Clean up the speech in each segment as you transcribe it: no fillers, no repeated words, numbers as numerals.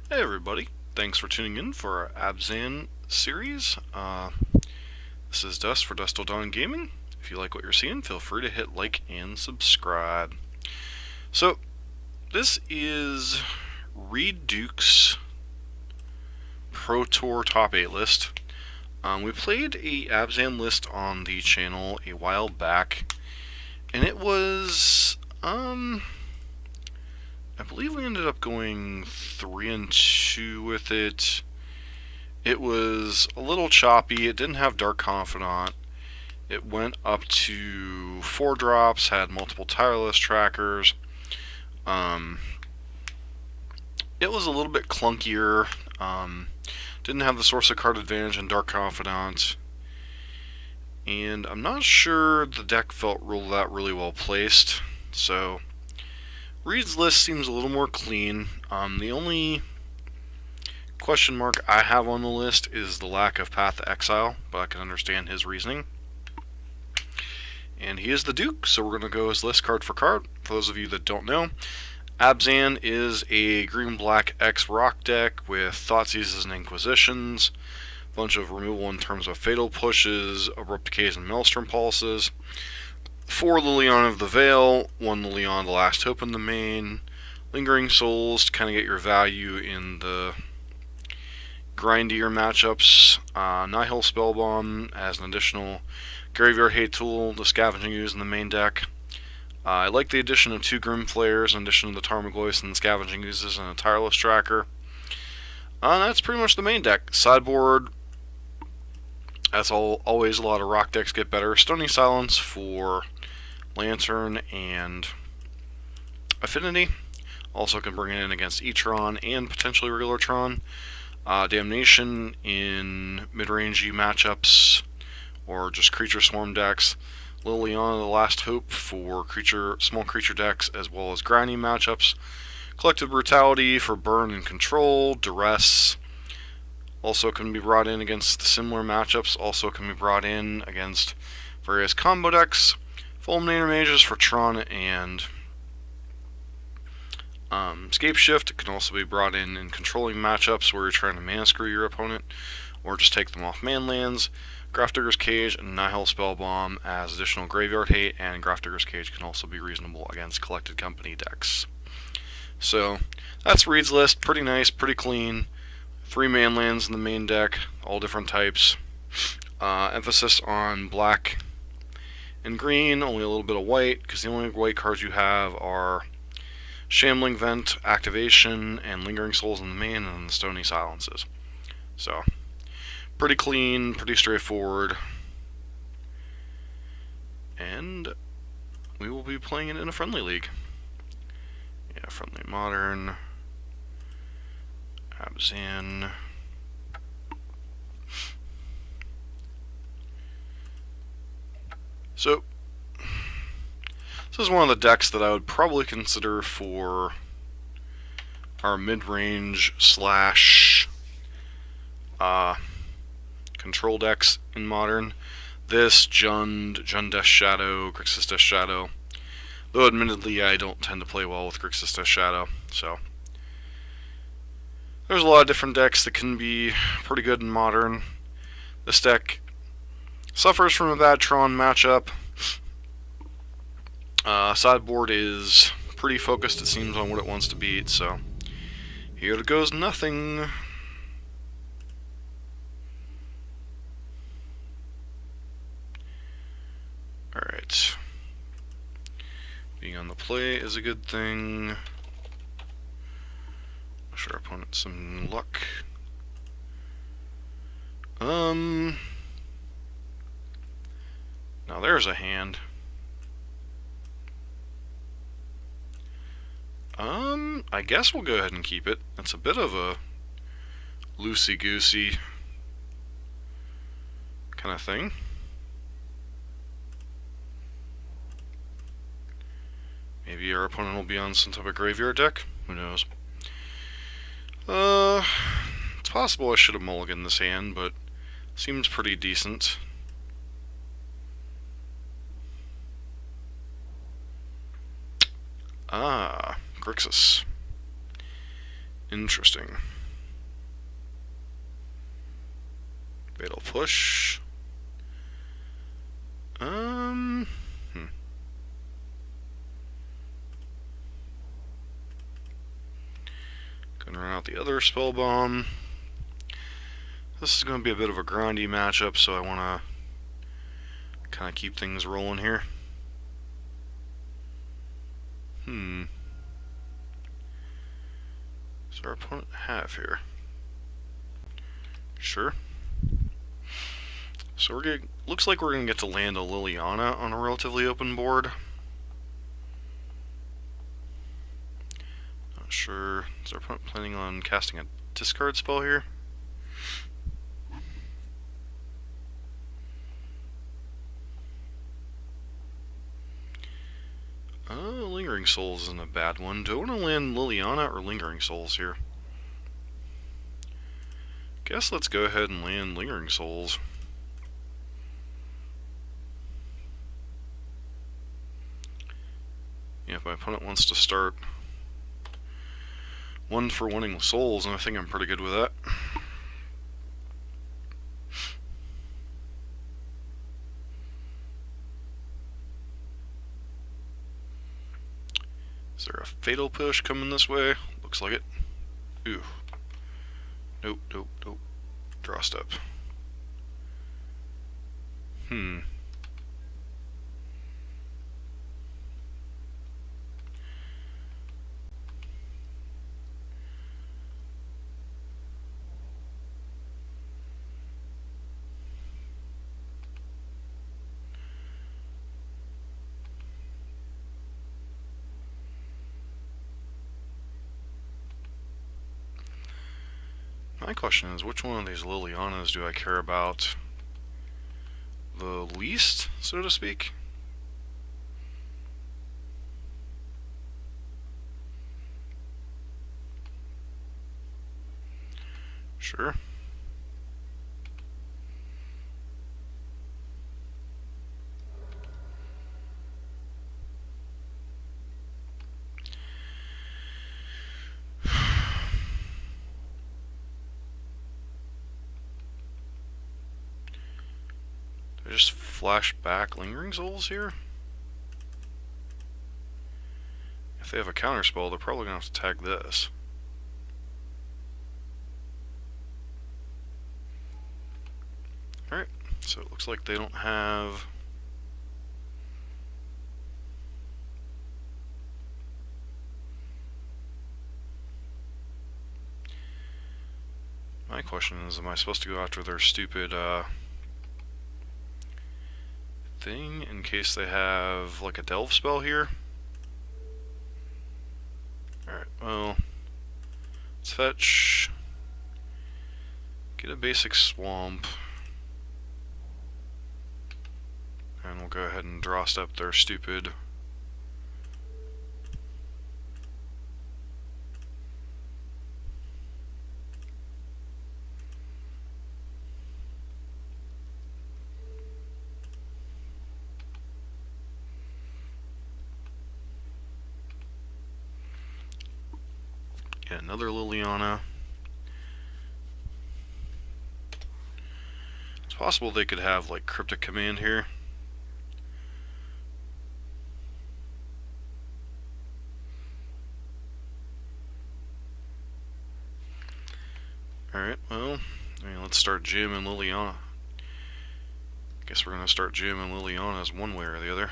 Hey everybody, thanks for tuning in for our Abzan series. This is Dust for Dust Till Dawn Gaming. If you like what you're seeing, feel free to hit like and subscribe. So, this is Reid Duke's Pro Tour Top 8 list. We played a Abzan list on the channel a while back, and it was, I believe we ended up going 3-2 with it. It was a little choppy. It didn't have Dark Confidant. It went up to 4 drops, had multiple tireless trackers. It was a little bit clunkier. Didn't have the source of card advantage in Dark Confidant. And I'm not sure the deck felt really well placed. So Reid's list seems a little more clean. The only question mark I have on the list is the lack of Path to Exile, but I can understand his reasoning. And he is the Duke, so we're going to go his list card for card. For those of you that don't know, Abzan is a green-black X-Rock deck with Thoughtseizes and Inquisitions, a bunch of removal in terms of Fatal Pushes, Abrupt Decays, and Maelstrom Pulses, 4 Liliana of the Veil, 1 Liliana the Last Hope in the main, Lingering Souls to kind of get your value in the grindier matchups, Nihil Spellbomb as an additional Graveyard Hate tool, the Scavenging Ooze in the main deck. I like the addition of 2 Grim Flayers in addition to the Tarmogoyf and the Scavenging Oozes and a Tireless Tracker. That's pretty much the main deck. Sideboard, as always, a lot of rock decks get better. Stony Silence for Lantern and Affinity. Also can bring it in against E-Tron and potentially regular Tron. Damnation in mid-rangey matchups or just creature swarm decks. Liliana the Last Hope for small creature decks as well as grindy matchups. Collective Brutality for burn and control. Duress also can be brought in against similar matchups. Also can be brought in against various combo decks. Fulminator Mages for Tron and Scape Shift can also be brought in controlling matchups where you're trying to mana screw your opponent or just take them off manlands. Grafdigger's Cage and Nihil Spellbomb as additional graveyard hate, and Grafdigger's Cage can also be reasonable against Collected Company decks. So that's Reid's list. Pretty nice, pretty clean. 3 manlands in the main deck, all different types. Emphasis on black and green, only a little bit of white, because the only white cards you have are Shambling Vent, Activation, and Lingering Souls in the main, and then the Stony Silences. So, pretty clean, pretty straightforward. And we will be playing it in a friendly league. Yeah, friendly modern. Abzan. So, this is one of the decks that I would probably consider for our mid-range slash control decks in modern. This, Jund Death Shadow, Grixis Death Shadow. Though admittedly I don't tend to play well with Grixis Death Shadow, so there's a lot of different decks that can be pretty good in modern. This deck suffers from a bad Tron matchup. Sideboard is pretty focused, it seems, on what it wants to beat, so here goes nothing. Alright. Being on the play is a good thing. Wish our opponent some luck. Now there's a hand. I guess we'll go ahead and keep it. It's a bit of a loosey-goosey kind of thing. Maybe our opponent will be on some type of graveyard deck. Who knows? It's possible I should have mulliganed this hand, but seems pretty decent. Grixis. Interesting. Fatal push. Gonna run out the other spell bomb. This is gonna be a bit of a grindy matchup, so I wanna kind of keep things rolling here. Does our opponent have here? Sure. So looks like we're gonna get to land a Liliana on a relatively open board. Not sure. Is our opponent planning on casting a discard spell here? Lingering Souls isn't a bad one. Do I want to land Liliana or Lingering Souls here? Guess let's go ahead and land Lingering Souls. Yeah, if my opponent wants to start one for winning souls, and I think I'm pretty good with that. Is there a fatal push coming this way? Looks like it. Ooh. Nope, nope, nope. Draw step. My question is, which one of these Lilianas do I care about the least, so to speak? Sure. I just flash back Lingering Souls here? If they have a counterspell, they're probably going to have to tag this. Alright, so it looks like they don't have... My question is, am I supposed to go after their stupid, thing in case they have like a delve spell here? Alright, well, let's fetch, get a basic swamp, and we'll go ahead and draw step their stupid yeah, another Liliana. It's possible they could have like Cryptic Command here. Alright, well, let's start jamming Liliana. Guess we're gonna start jamming Lilianas one way or the other.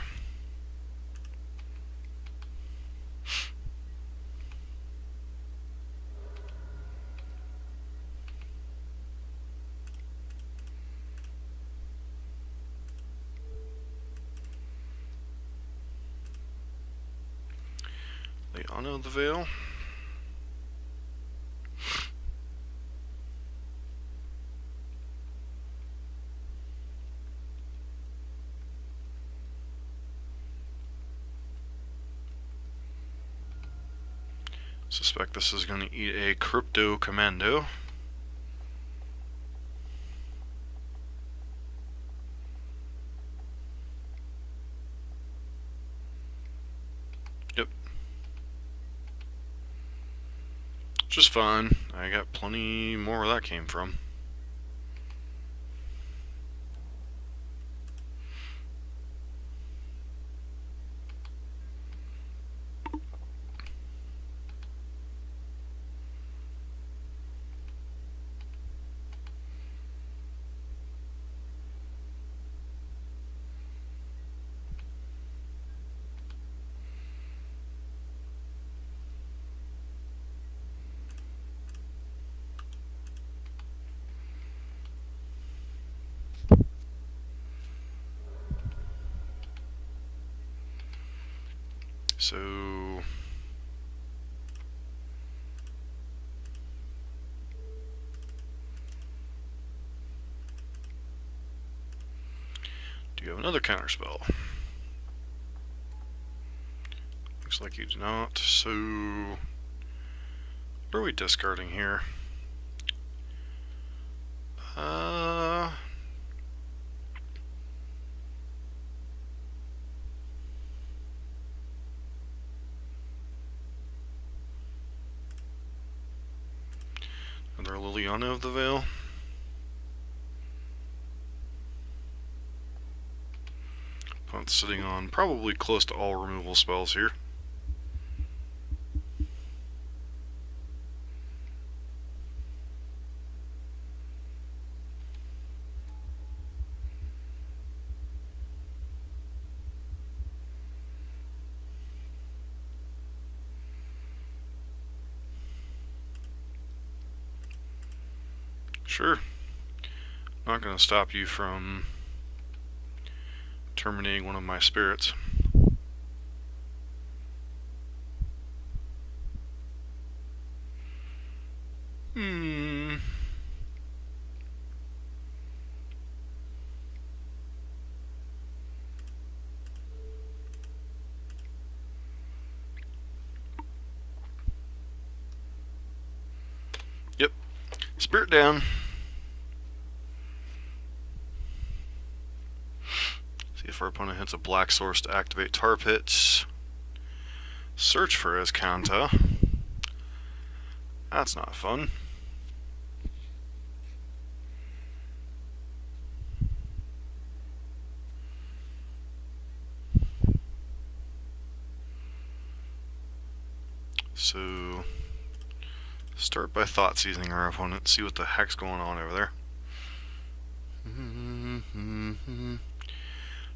Liana of the Veil. Suspect this is going to eat a Crypto Commando. which is fine. I got plenty more where that came from. So do you have another counterspell? Looks like you do not. So what are we discarding here? Another Liliana of the Veil. Opponent's sitting on probably close to all removal spells here. Sure. Not going to stop you from terminating one of my spirits. Yep. Spirit down. See if our opponent hits a black source to activate Tar Pits. Search for Azcanta. That's not fun. So start by thought seizing our opponent, see what the heck's going on over there.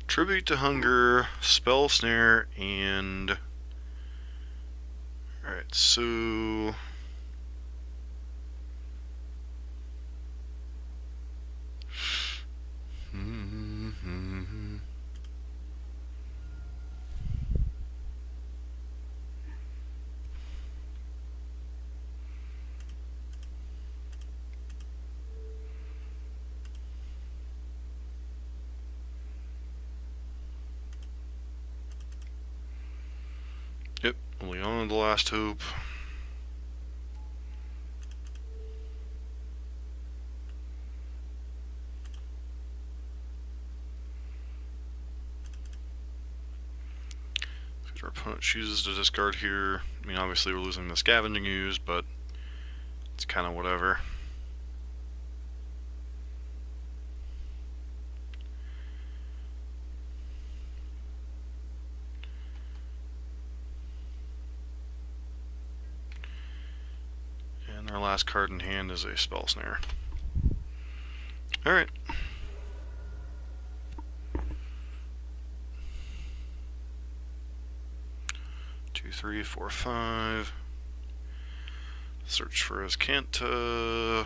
Tribute to Hunger, Spell Snare, and... Alright, so... Yep, Leona the Last Hope. If our opponent chooses to discard here, I mean obviously we're losing the Scavenging Ooze, but it's kind of whatever. And our last card in hand is a Spell Snare. Alright. Two, three, four, five. Search for Azcanta.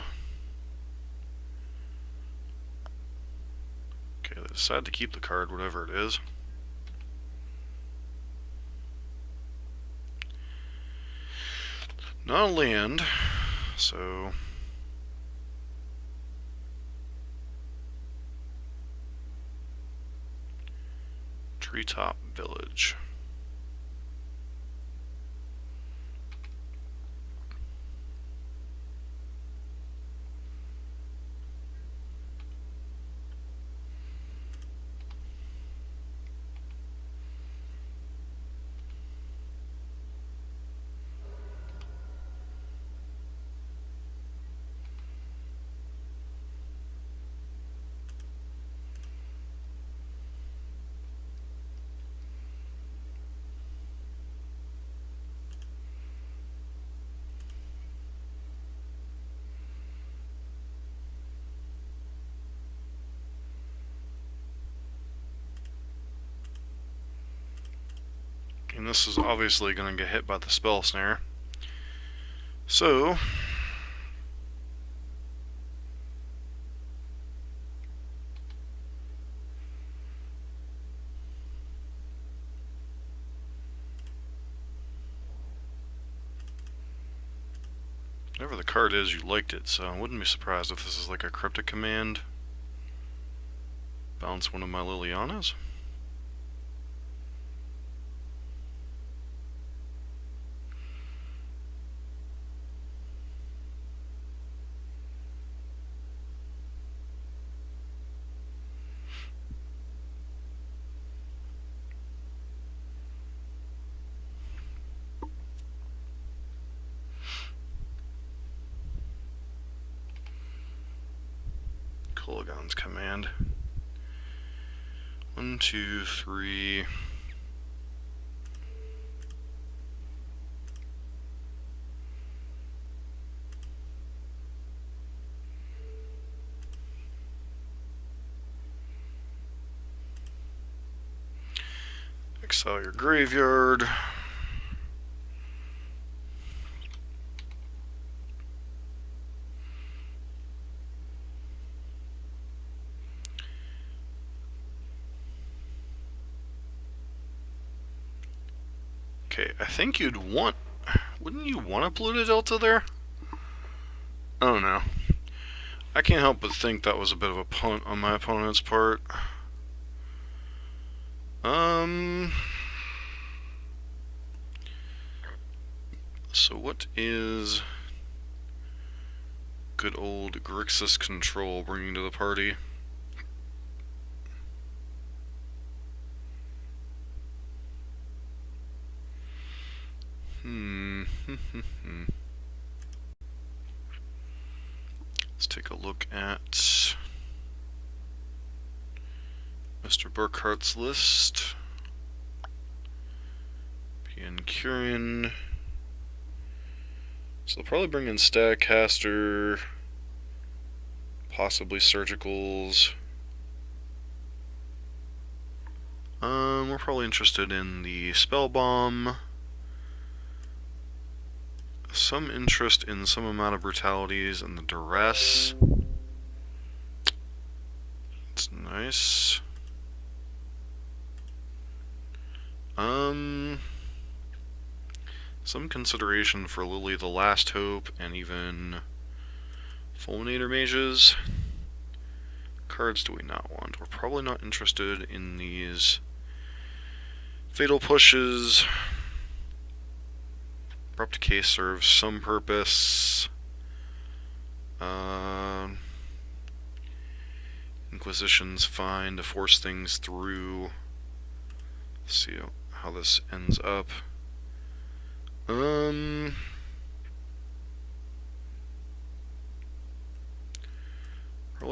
Okay, they decide to keep the card, whatever it is. Not a land, so... Treetop Village. And this is obviously going to get hit by the spell snare. So, whatever the card is, you liked it, so I wouldn't be surprised if this is like a cryptic command. Bounce one of my Lilianas. Kolaghan's command. 1, 2, 3. Exile your graveyard. Okay, I think you'd want... Wouldn't you want a polluted delta there? I don't know. I can't help but think that was a bit of a punt on my opponent's part. So what is good old Grixis Control bringing to the party? Let's take a look at Mr. Burkhart's list. PN Curian. So they'll probably bring in Statcaster, possibly Surgicals. We're probably interested in the Spell Bomb. Some interest in some amount of brutalities and the duress. It's nice. Some consideration for Lily the Last Hope and even Fulminator Mages. Cards do we not want? We're probably not interested in these Fatal Pushes. Abrupt Case serves some purpose. Inquisition's fine to force things through. Let's see how this ends up. Probably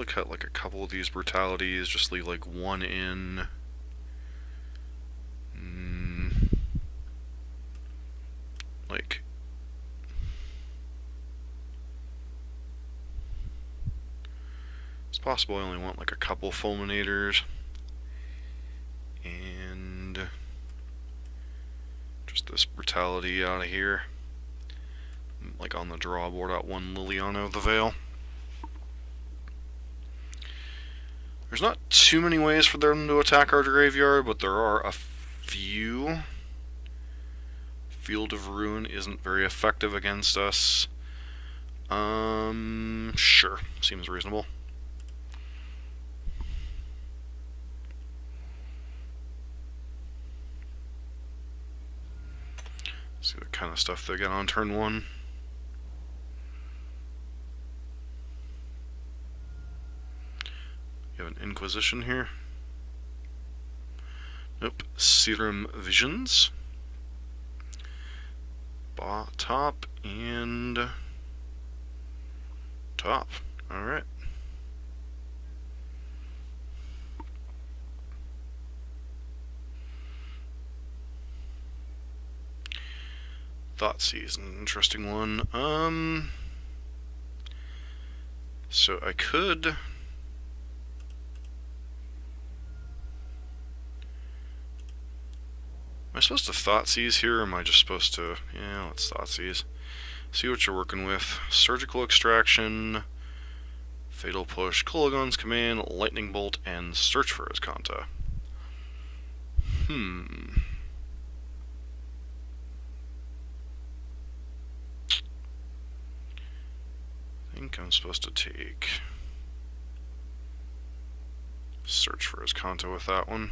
cut like a couple of these brutalities, just leave like one in. Like, it's possible I only want like a couple fulminators. And just this brutality out of here. Like on the draw board out one Liliana of the Veil. There's not too many ways for them to attack our graveyard, but there are a few. Field of Ruin isn't very effective against us. Sure. Seems reasonable. See what kind of stuff they get on turn 1. You have an Inquisition here. Nope. Serum Visions. Top and top. Alright. Thoughtseize, an interesting one. So I could Am I supposed to Thoughtseize here, or am I just supposed to... Yeah, let's Thoughtseize. See what you're working with. Surgical Extraction, Fatal Push, Kulagon's Command, Lightning Bolt, and Search for Azcanta. I think I'm supposed to take Search for Azcanta with that one.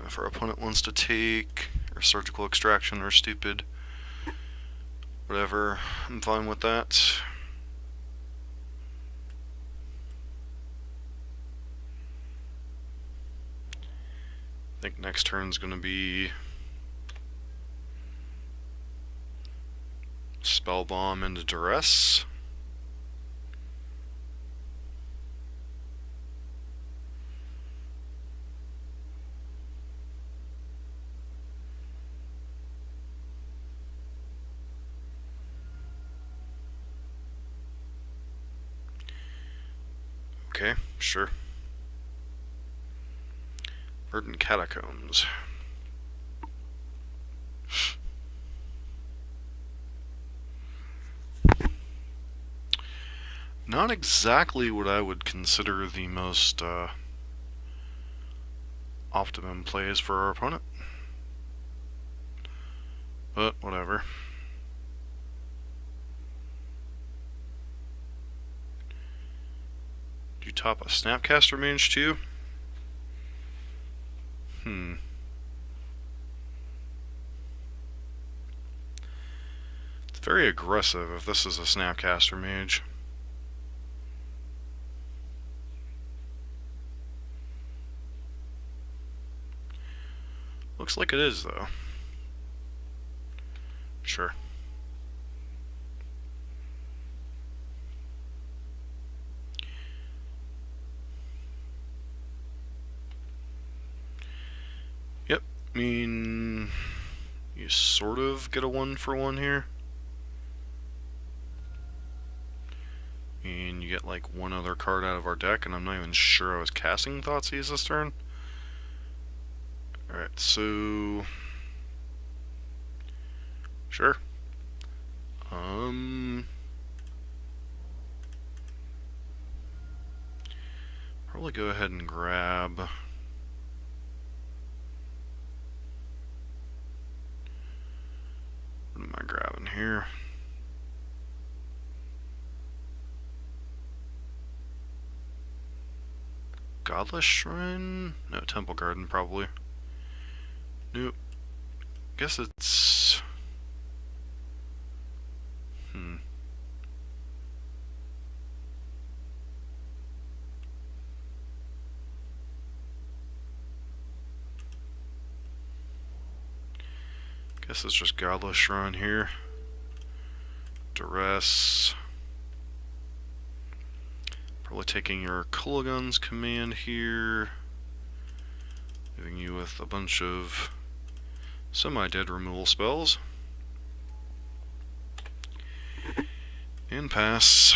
If our opponent wants to take or Surgical Extraction or Stupid, whatever, I'm fine with that. I think next turn's going to be Spell Bomb into Duress. Okay, sure. Verdant Catacombs. Not exactly what I would consider the most optimum plays for our opponent. But whatever. Do you top a Snapcaster Mage too? It's very aggressive if this is a Snapcaster Mage. Looks like it is, though. Sure. Yep, I mean, you sort of get a 1-for-1 here. And you get like one other card out of our deck, and I'm not even sure I was casting Thoughtseize this turn. Alright, so... Sure. Probably go ahead and grab... What am I grabbing here? Godless Shrine? No, Temple Garden, probably. Nope. Guess it's... Guess it's just Godless Shrine here. Duress. Probably taking your Kulagon's Command here. Leaving you with a bunch of semi-dead removal spells. And pass.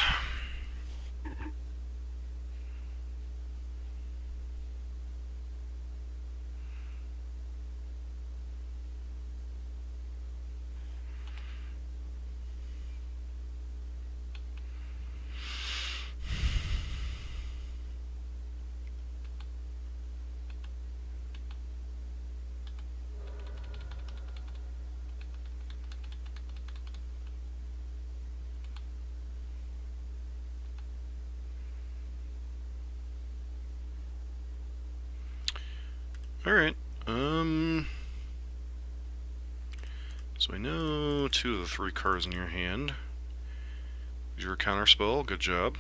Alright, so I know 2 of the 3 cards in your hand. Use your counterspell, good job.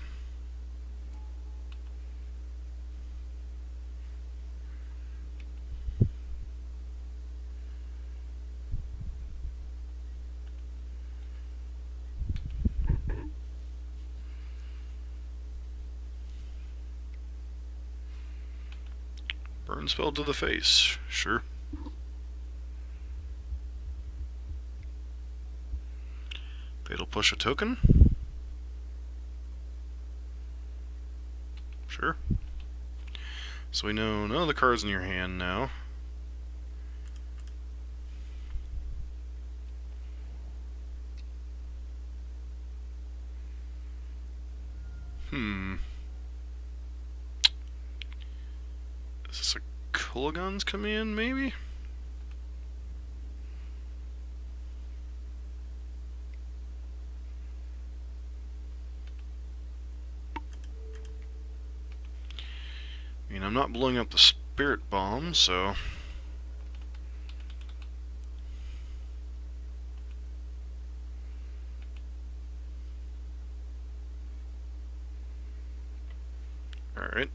Burn spell to the face, sure. Fatal Push a token? Sure. So we know none of the cards in your hand now. Hmm. Is this a Kulagon's command, maybe? I mean, I'm not blowing up the Spirit Bomb, so... Alright.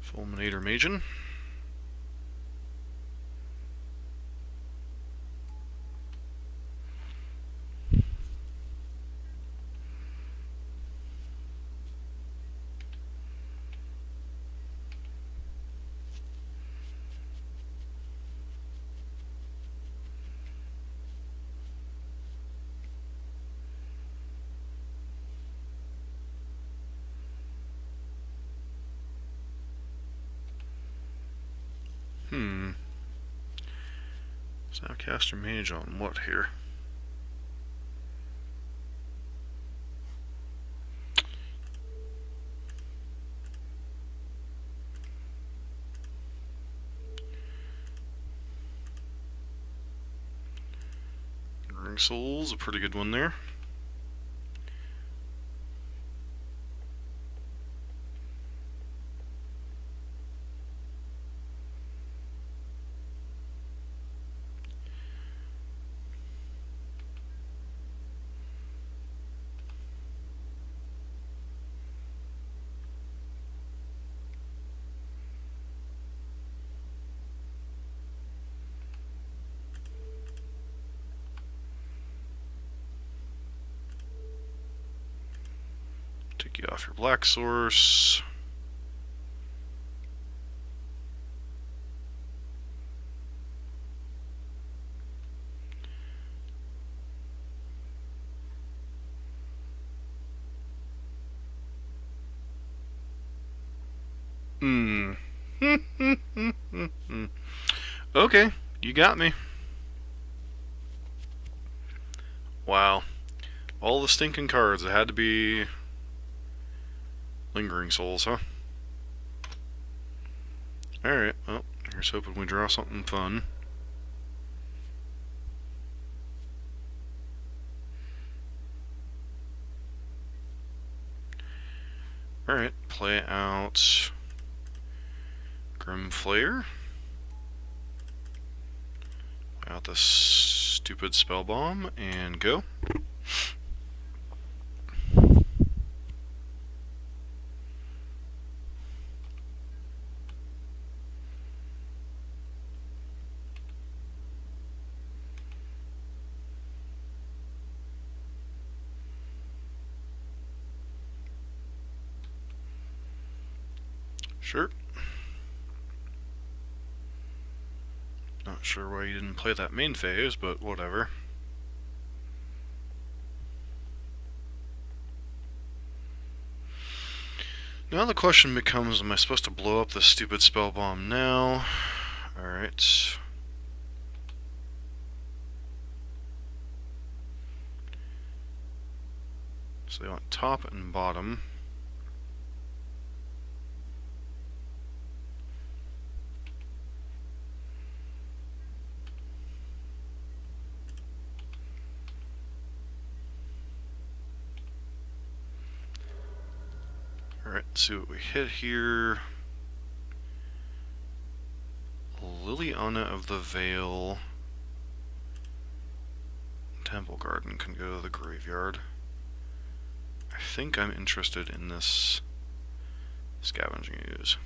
Fulminator Magen. Snapcaster Mage on what here? Ring Soul's a pretty good one there. Take you off your black source. Okay, you got me. Wow. All the stinking cards. It had to be Lingering Souls, huh? Alright, well, here's hoping we draw something fun. Alright, play out Grim Flayer. Play out this stupid Spell Bomb, and go. Sure. Not sure why you didn't play that main phase, but whatever. Now the question becomes, am I supposed to blow up this stupid spell bomb now? Alright. So they want top and bottom. Alright, let's see what we hit here. Liliana of the Veil. Temple Garden can go to the graveyard. I think I'm interested in this Scavenging Ooze.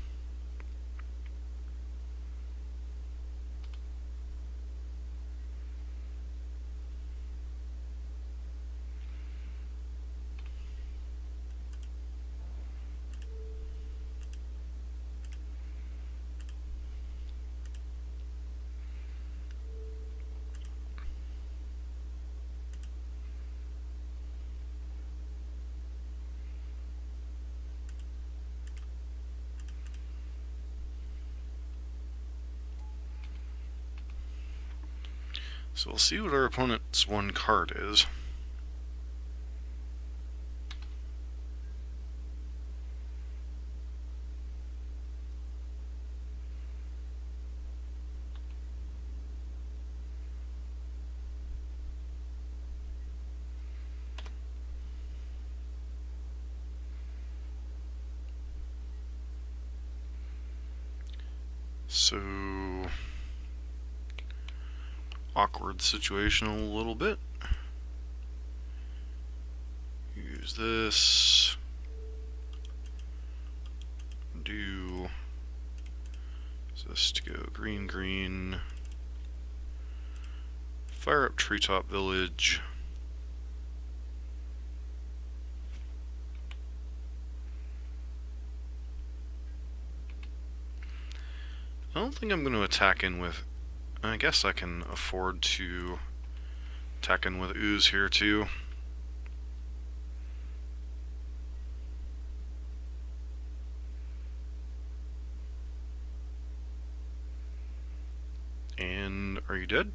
So we'll see what our opponent's one card is. So, awkward situation a little bit. Use this. Do this to go green, green. Fire up Treetop Village. I don't think I'm going to attack in with... I guess I can afford to attack in with Ooze here too. And are you dead?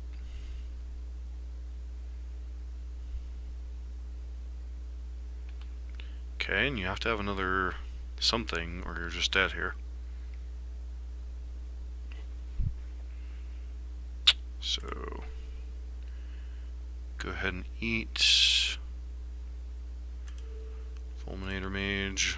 Okay, and you have to have another something or you're just dead here. So, go ahead and eat. Fulminator Mage.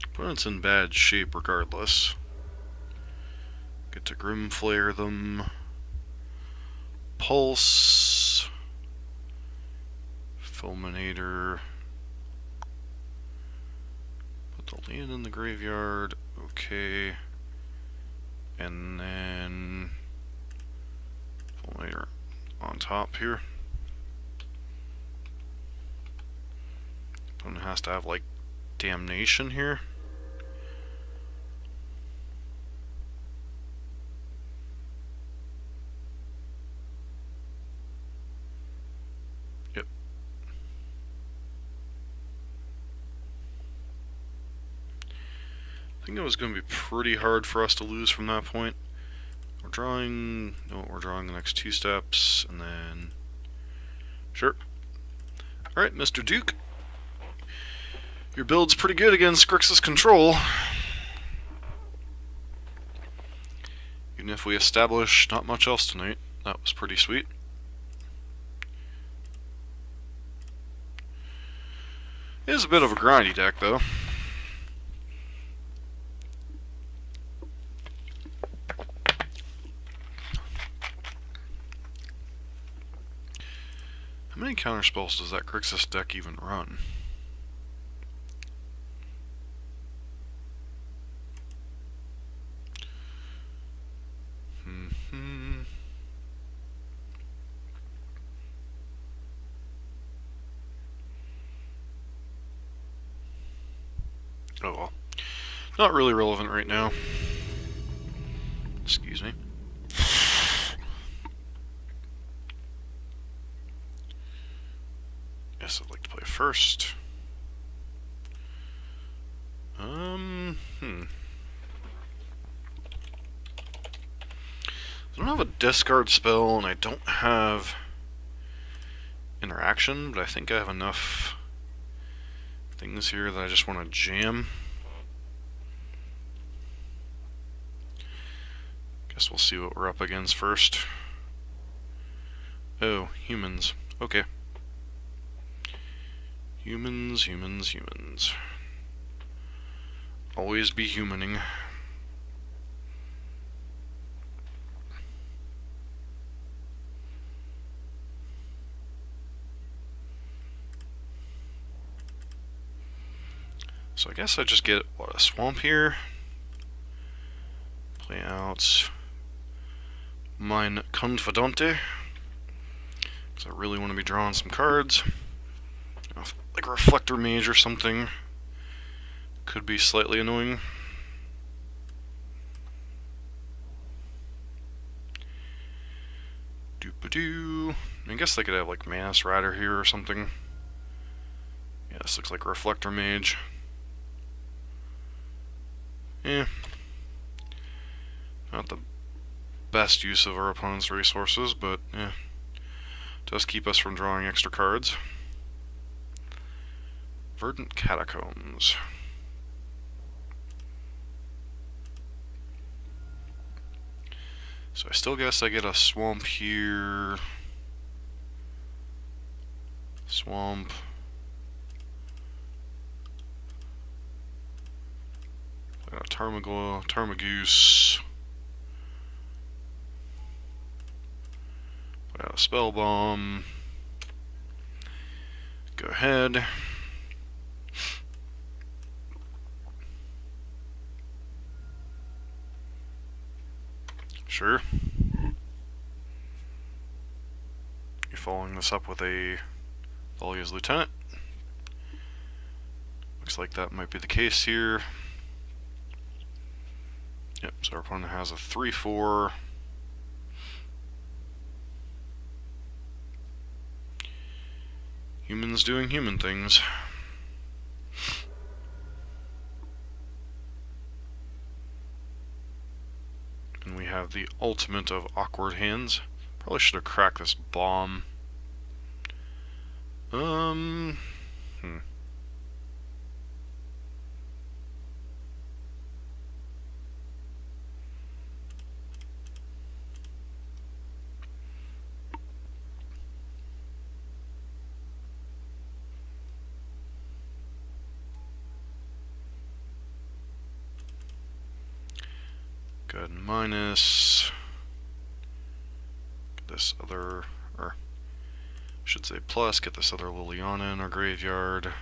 Opponent's in bad shape regardless. Get to Grimflare them. Pulse. Fulminator. The land in the graveyard, okay, and then Fulminator on top here. Opponent has to have like Damnation here. Yep. I think it was going to be pretty hard for us to lose from that point. We're drawing... No, we're drawing the next 2 steps, and then... Sure. Alright, Mr. Duke. Your build's pretty good against Grixis Control. Even if we establish not much else tonight, that was pretty sweet. It is a bit of a grindy deck, though. How many counterspells does that Grixis deck even run? Oh well. Not really relevant right now. Excuse me. Yes, I'd like to play first. I don't have a discard spell, and I don't have interaction, but I think I have enough things here that I just want to jam. Guess we'll see what we're up against first. Oh, humans. Okay. Humans, humans, humans. Always be humaning. So I guess I just get, what, a swamp here? Play out Mine Confidante, because I really want to be drawing some cards. You know, like a Reflector Mage or something. Could be slightly annoying. Doop-a-doo. I guess they could have like Manus Rider here or something. Yeah, this looks like a Reflector Mage. Not the best use of our opponent's resources, but does keep us from drawing extra cards. Verdant Catacombs. So I still guess I get a swamp here. Swamp. Tarmagoose. Spell Bomb. Go ahead. Sure. You're following this up with a Thalia's Lieutenant. Looks like that might be the case here. Yep, so our opponent has a 3/4. Humans doing human things. And we have the ultimate of awkward hands. Probably should have cracked this bomb. Go ahead and minus. Get this other, or I should say plus, get this other Liliana in our graveyard.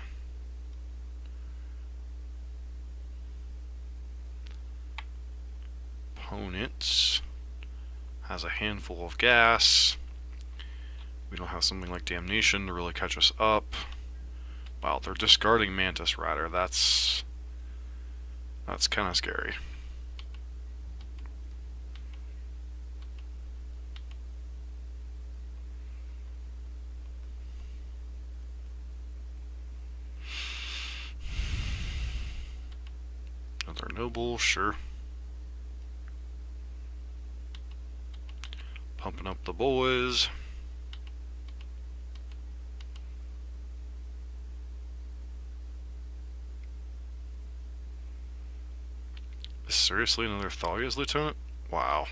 Opponent has a handful of gas. We don't have something like Damnation to really catch us up. Wow, they're discarding Mantis Rider. That's kind of scary. Another Noble, sure. Pumping up the boys. Seriously, another Thalia's Lieutenant? Wow.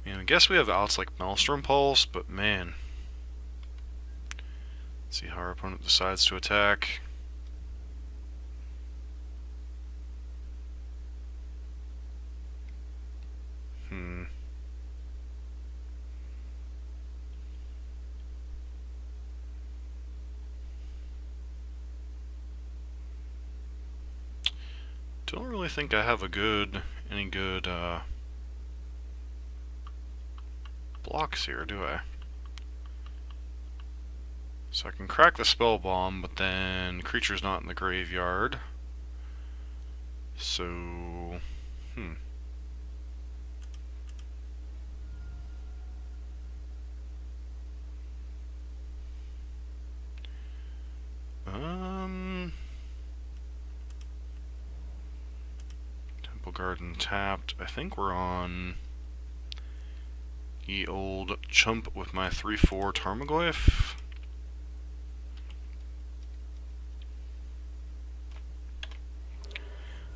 Man, I guess we have outs like Maelstrom Pulse, but man. Let's see how our opponent decides to attack. Don't really think I have any good blocks here, do I? So I can crack the Spell Bomb, but then creature's not in the graveyard. So, Temple Garden tapped. I think we're on ye old chump with my 3/4 Tarmogoyf.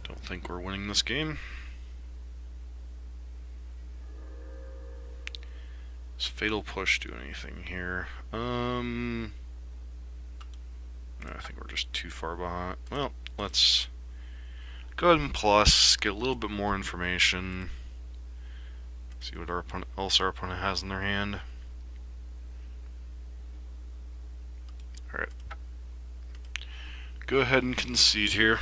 Don't think we're winning this game. Does Fatal Push do anything here? No, I think we're just too far behind. Well, let's go ahead and plus, get a little bit more information. See what our opponent has in their hand. Alright. Go ahead and concede here.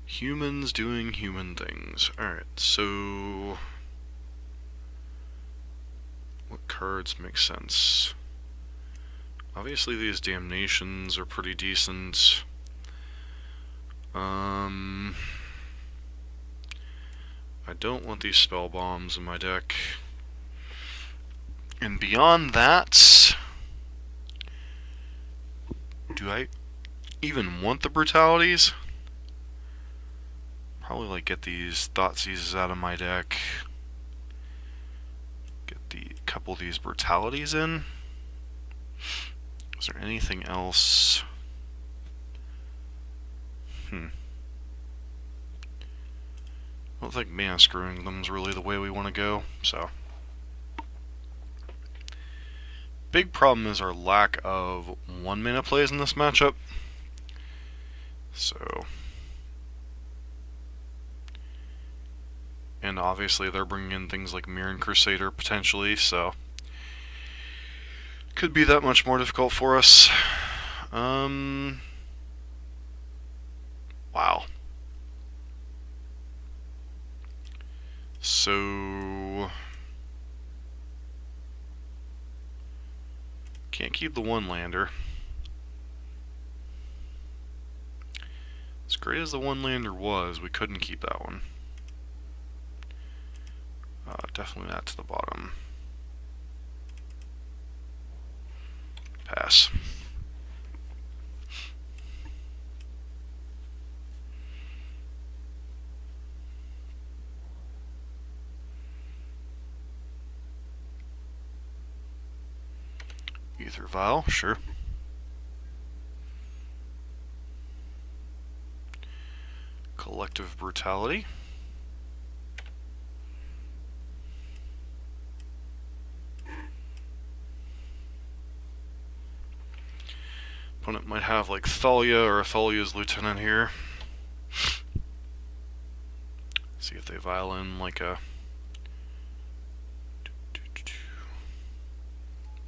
Humans doing human things. Alright, so what cards make sense? Obviously these Damnations are pretty decent. I don't want these spell bombs in my deck. And beyond that, do I even want the brutalities? Probably like get these Thoughtseizes out of my deck. Get the couple of these brutalities in. Is there anything else? I don't think mana screwing them is really the way we want to go, so. Big problem is our lack of 1 mana plays in this matchup. So. And obviously they're bringing in things like Mirran Crusader potentially, so. Could be that much more difficult for us. Wow. So. Can't keep the one lander. As great as the one lander was, we couldn't keep that one. Definitely not to the bottom. Pass. Ether Vial, sure. Collective Brutality. Opponent might have like Thalia or Thalia's Lieutenant here. See if they vial in like a...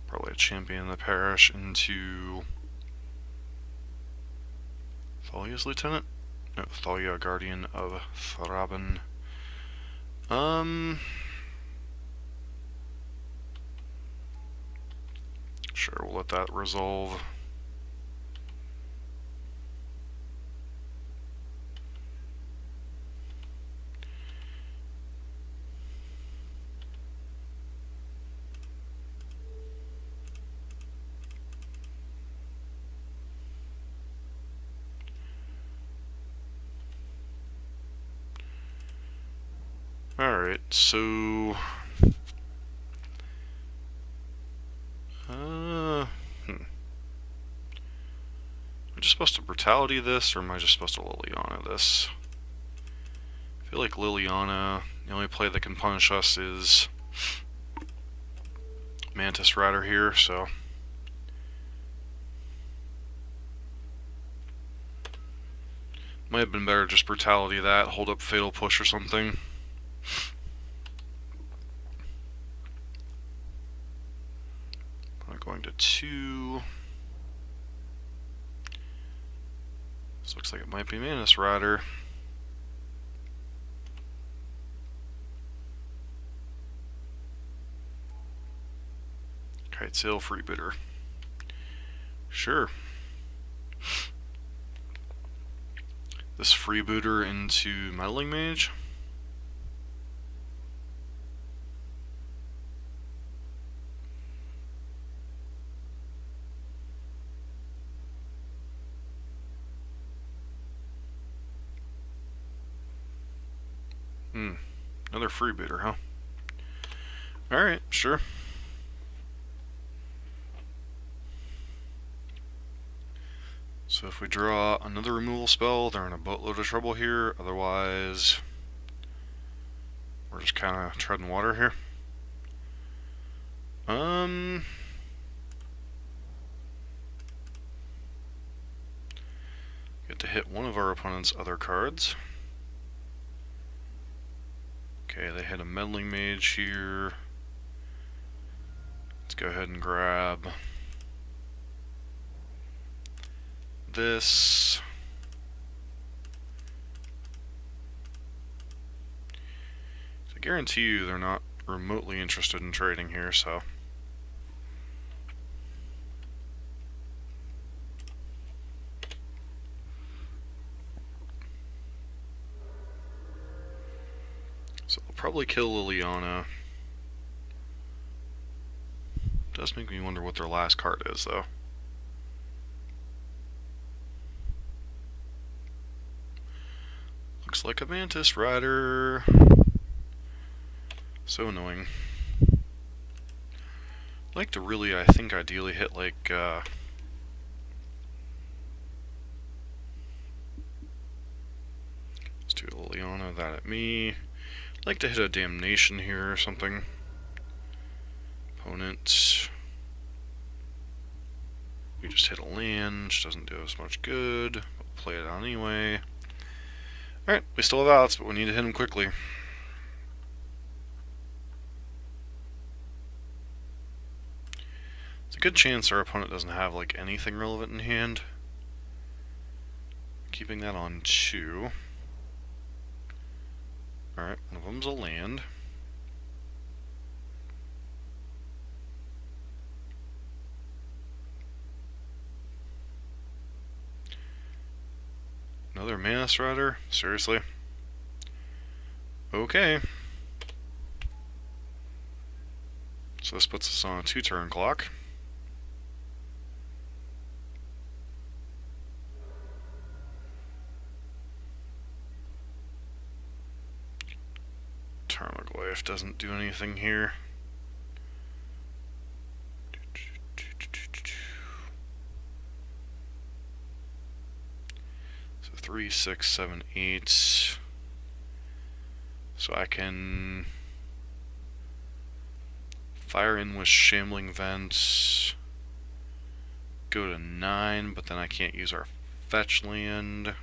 Probably a Champion of the Parish into... Thalia's Lieutenant? No, Thalia, Guardian of Thraben. Sure, we'll let that resolve. Alright, so... Am I just supposed to Brutality this, or am I just supposed to Liliana this? I feel like Liliana, the only play that can punish us is Mantis Rider here, so... Might have been better just Brutality that, hold up Fatal Push or something. I'm going to 2. This looks like it might be Mantis Rider. Kite Sail Freebooter. Sure. This Freebooter into Meddling Mage. Another Freebooter, huh? Alright, sure. So if we draw another removal spell, they're in a boatload of trouble here. Otherwise, we're just kind of treading water here. Get to hit one of our opponent's other cards. Okay, they hit a Meddling Mage here. Let's go ahead and grab this. I guarantee you they're not remotely interested in trading here, so. So I'll probably kill Liliana. Does make me wonder what their last card is, though. Looks like a Mantis Rider. So annoying. I'd like to really, I think, ideally hit like, let's do Liliana, that at me. I'd like to hit a Damnation here or something. Opponent. We just hit a land, which doesn't do us much good. We'll play it out anyway. Alright, we still have outs, but we need to hit him quickly. It's a good chance our opponent doesn't have like anything relevant in hand. Keeping that on 2. Alright, one of them's a land. Another Mantis Rider? Seriously? Okay. So this puts us on a 2-turn clock. Tarmogoyf doesn't do anything here. So 3, 6, 7, 8. So I can fire in with Shambling Vents. Go to 9, but then I can't use our fetch land.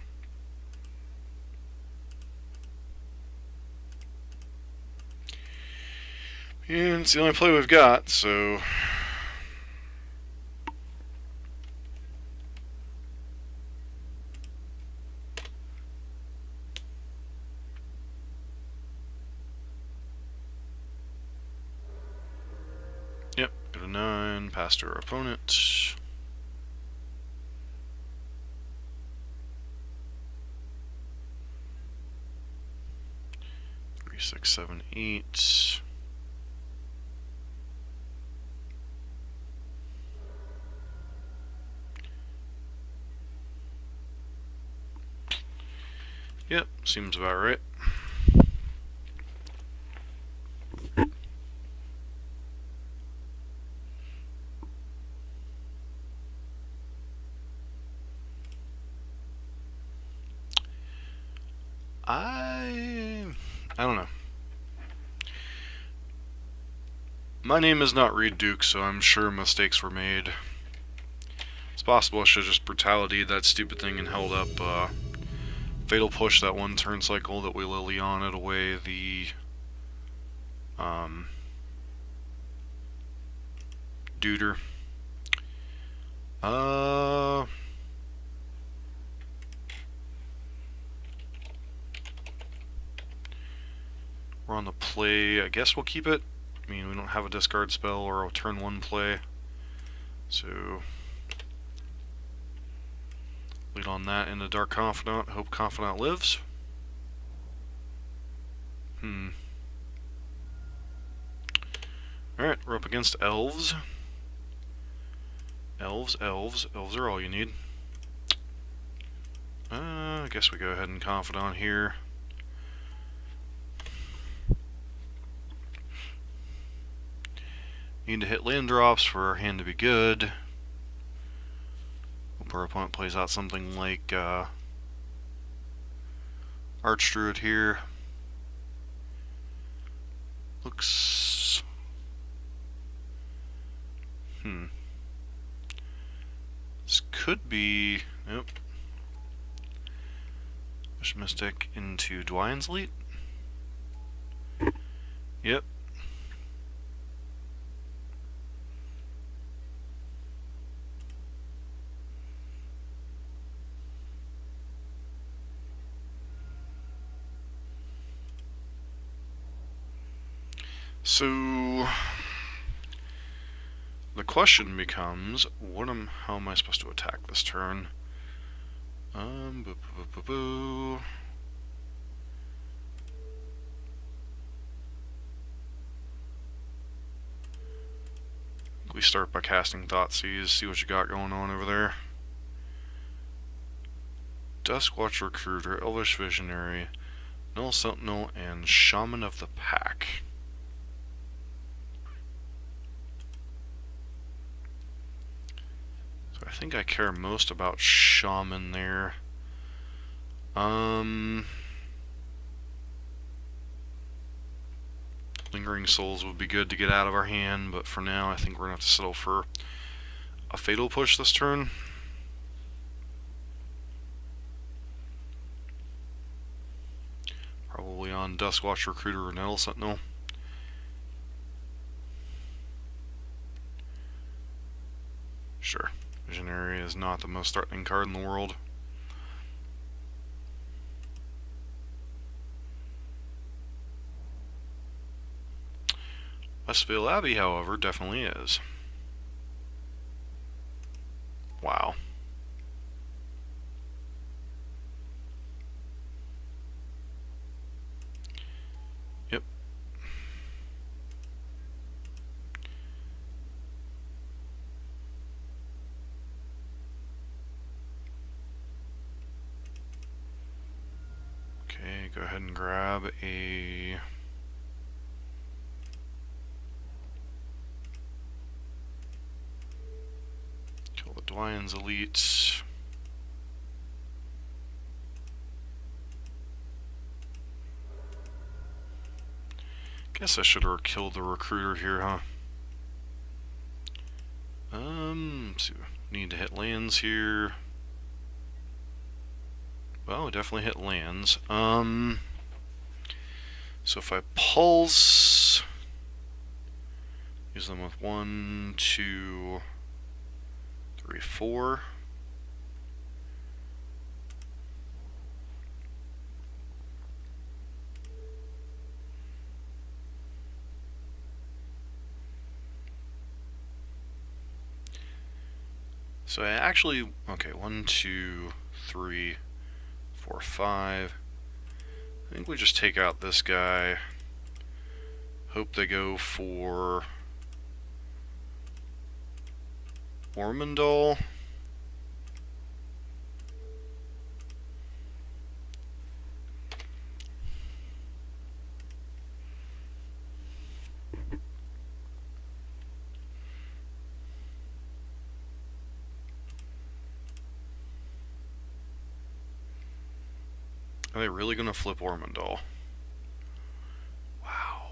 And it's the only play we've got, so... Yep, go to 9, pass to our opponent. 3, 6, 7, 8. Yep, seems about right. I don't know. My name is not Reid Duke, so I'm sure mistakes were made. It's possible I should have just brutality that stupid thing and held up Fatal Push that one turn cycle that we Liliana'd away the Duder. We're on the play. I guess we'll keep it. I mean, we don't have a discard spell or a turn 1 play. So, lead on that into Dark Confidant. Hope Confidant lives. Alright, we're up against Elves. Elves are all you need. I guess we go ahead and Confidant here. Need to hit land drops for our hand to be good. Hope our opponent plays out something like Archdruid here. Looks... This could be... Nope. Push Mystic into Dwyne's Lead. Yep. So the question becomes, how am I supposed to attack this turn? We start by casting Thoughtseize, see what you got going on over there. Duskwatch Recruiter, Elvish Visionary, Null Sentinel, and Shaman of the Pack. So I think I care most about Shaman there. Lingering Souls would be good to get out of our hand, but for now I think we're going to have to settle for a Fatal Push this turn. Probably on Duskwatch Recruiter or Nettle Sentinel. Sure, Visionary is not the most threatening card in the world. Westvale Abbey, however, definitely is. Wow. Yep. Okay, go ahead and grab a... Kill the Dwyann's Elites. Guess I should have killed the Recruiter here, huh? Let's see. Need to hit lands here. Well, we definitely hit lands. So if I pulse, use them with 1, 2, 3, 4. So I actually, okay, 1, 2, 3, 4, 5. I think we just take out this guy. Hope they go for Ormondal. Are they really going to flip Ormondal? Wow.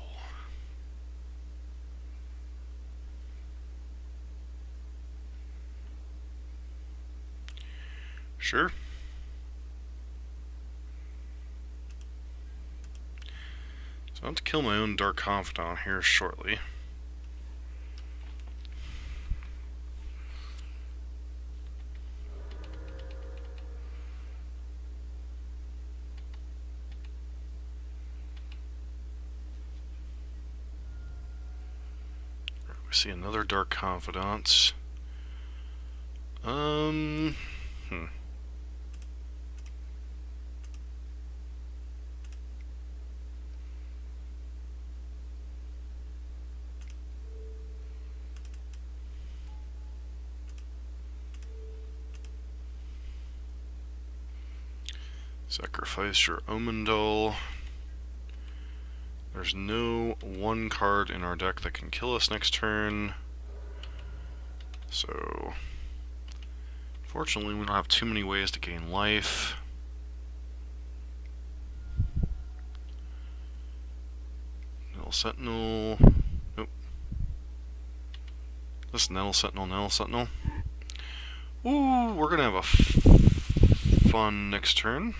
Sure. So I have to kill my own Dark Confidant here shortly. We see another Dark Confidant. Sacrifice your Omendol. There's no one card in our deck that can kill us next turn. So, fortunately, we don't have too many ways to gain life. Nettle Sentinel. Nope. This Nettle Sentinel. Ooh, we're gonna have a fun next turn.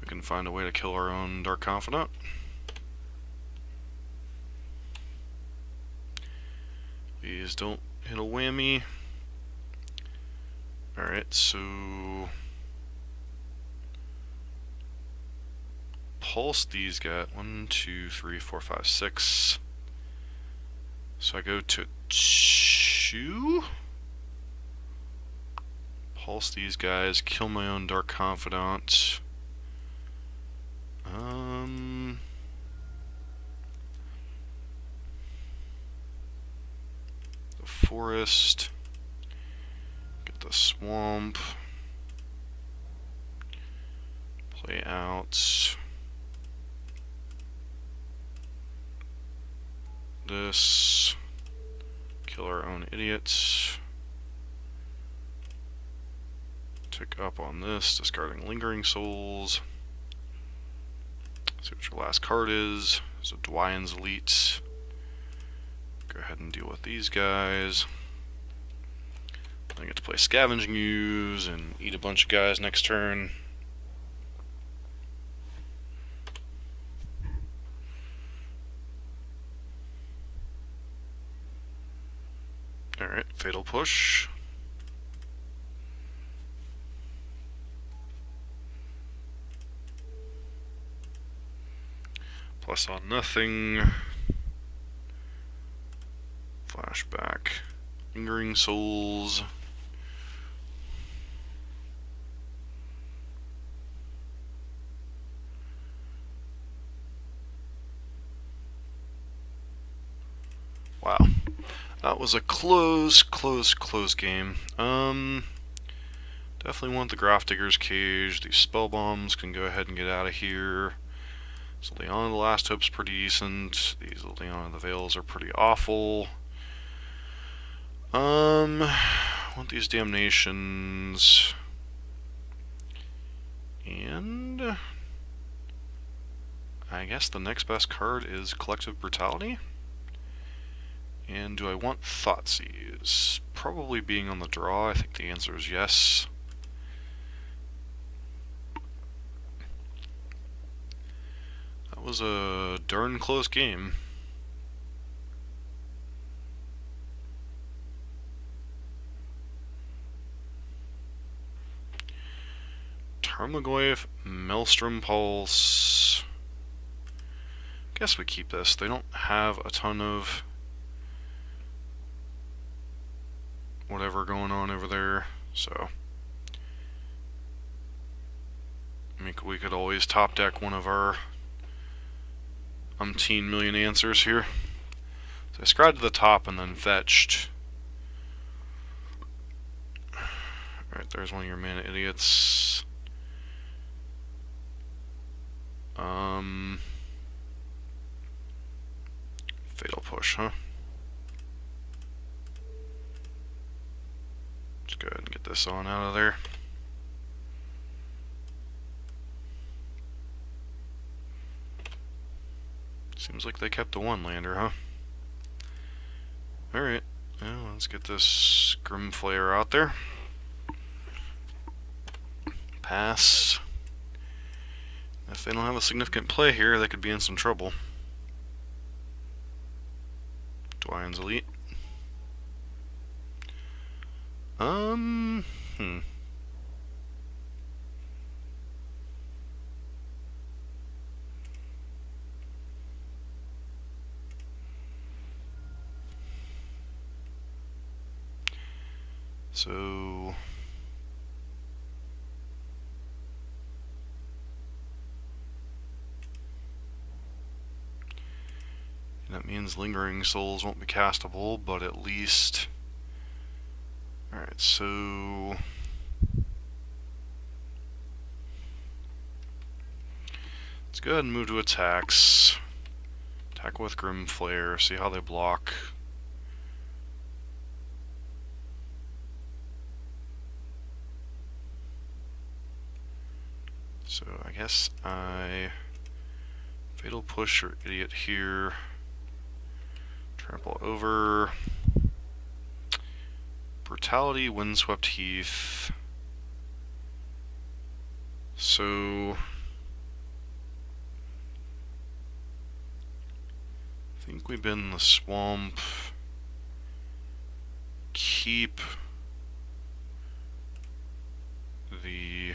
We can find a way to kill our own Dark Confidant. Please don't hit a whammy. Alright, so pulse these guys. 1, 2, 3, 4, 5, 6. So I go to 2. Pulse these guys, kill my own Dark Confidant. forest. Get the swamp. Play out this. Kill our own idiots. Tick up on this, discarding Lingering Souls. See what your last card is. So Dwyann's Elite. Go ahead and deal with these guys. I get to play Scavenging Ooze and eat a bunch of guys next turn. Alright, Fatal Push. Plus on nothing. Flashback. Lingering Souls. Wow. That was a close game. Definitely want the Grafdigger's Cage. These spell bombs can go ahead and get out of here. So Leon of the Last Hope's pretty decent. These Leon of the Veils are pretty awful. Want these Damnations. And I guess the next best card is Collective Brutality. And do I want Thoughtseize? Probably being on the draw, I think the answer is yes. That was a darn close game. Tarmogoyf, Maelstrom Pulse. Guess we keep this. They don't have a ton of whatever going on over there, so I mean, we could always top deck one of our umpteen million answers here. So I scryed to the top and then fetched. Alright, there's one of your mana idiots. Fatal Push, huh? Let's go ahead and get this on out of there. Seems like they kept the one lander, huh? Alright, well, let's get this Grimflayer out there. Pass. If they don't have a significant play here, they could be in some trouble. Dwyann's Elite. So that means Lingering Souls won't be castable, but at least... Alright, so... let's go ahead and move to attacks. Attack with Grimflayer, see how they block. So I guess I Fatal Push or Idiot here. Trample over. Brutality, Windswept Heath. So I think we bin the swamp. Keep the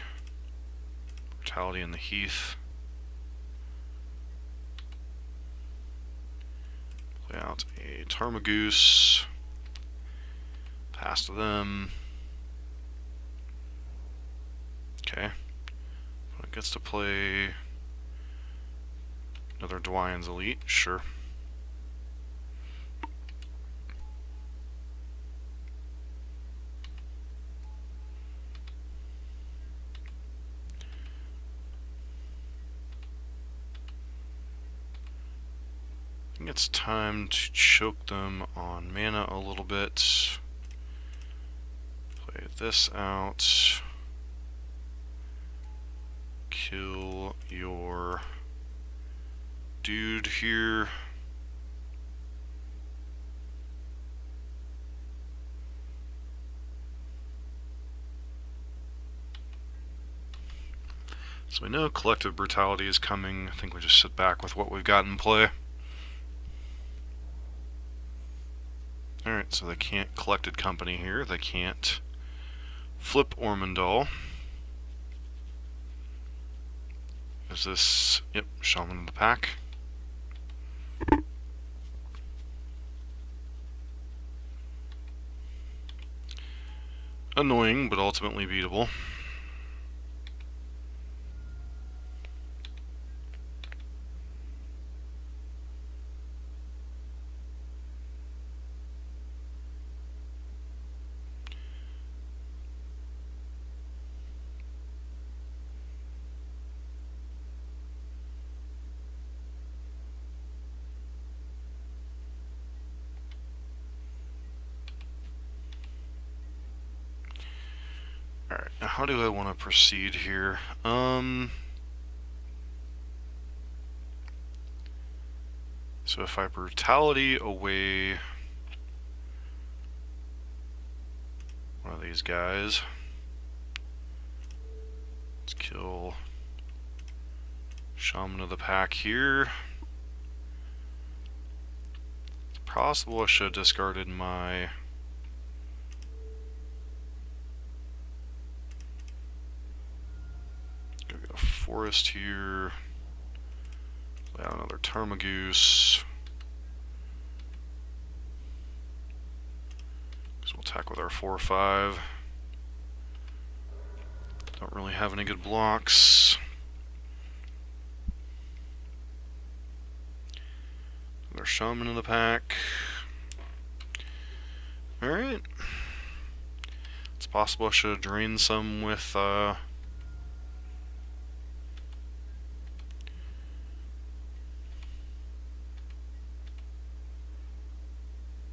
Brutality in the Heath. Play out a Tarmogoose. Pass to them. Okay. It gets to play another Dwyann's Elite, sure. it's time to choke them on mana a little bit. Play this out. Kill your dude here. So we know collective brutality is coming. I think we just sit back with what we've got in play. Alright, so they can't collected company here. They can't flip Ormondal. Is this... Yep, Shaman of the Pack. Annoying, but ultimately beatable. Alright, now how do I want to proceed here? So if I brutality away one of these guys, let's kill Shaman of the Pack here. It's possible I should have discarded my forest here. Play out another Tarmogoose. So we'll attack with our 4/5. Don't really have any good blocks. Another Shaman in the Pack. Alright. It's possible I should have drained some with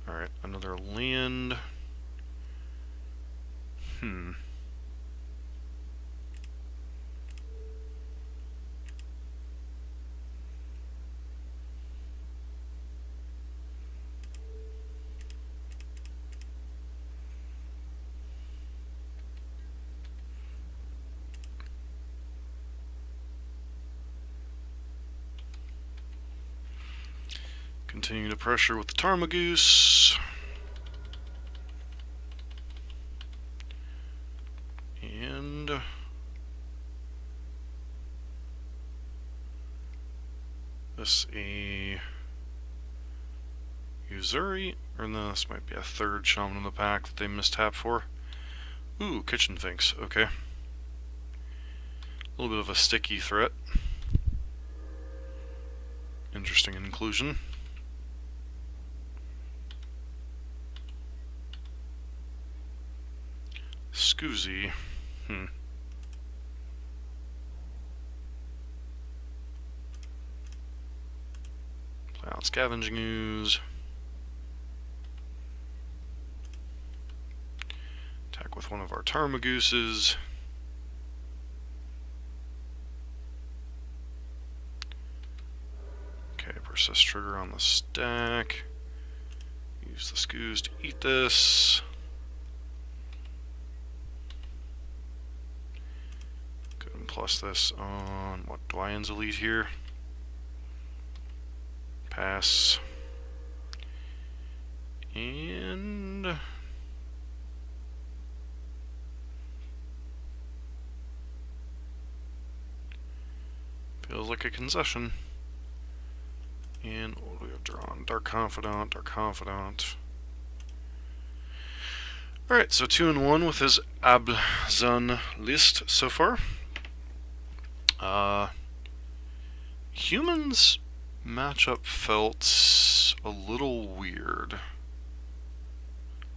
Alright, another land. Continue to pressure with the Tarmogoose. And this a Uzuri, or no, this might be a third Shaman in the Pack that they mistap for. Ooh, Kitchen Finks, okay. A little bit of a sticky threat. Interesting inclusion. Scoozy. Play out Scavenging Ooze. Attack with one of our Tarmogooses. Okay, persist trigger on the stack. Use the Scoos to eat this. Plus this on what Dwyann's Elite here. Pass. And feels like a concession. And what do we have drawn? Dark Confidant, Dark Confidant. Alright, so 2-1 with his Abzan list so far. Humans matchup felt a little weird.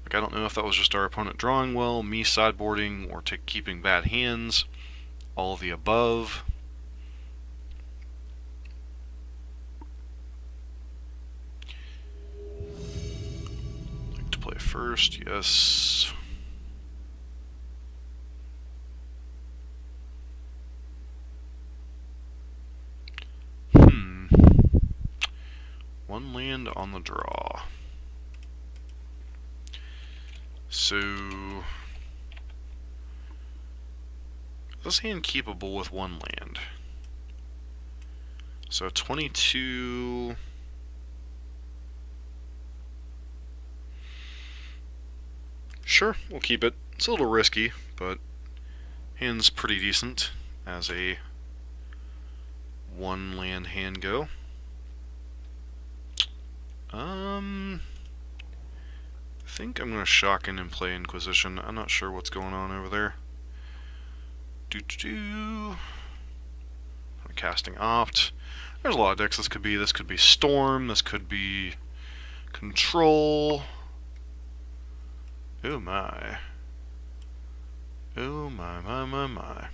Like, I don't know if that was just our opponent drawing well, me sideboarding, or keeping bad hands, all of the above. play first? Yes. One land on the draw. So, this hand keepable with one land. So 22. Sure, we'll keep it. It's a little risky, but hand's pretty decent as a one land hand go. I think I'm going to shock in and play Inquisition. I'm not sure what's going on over there. I'm casting Opt. There's a lot of decks this could be. This could be Storm. This could be Control. Oh my. Oh my, my, my, my.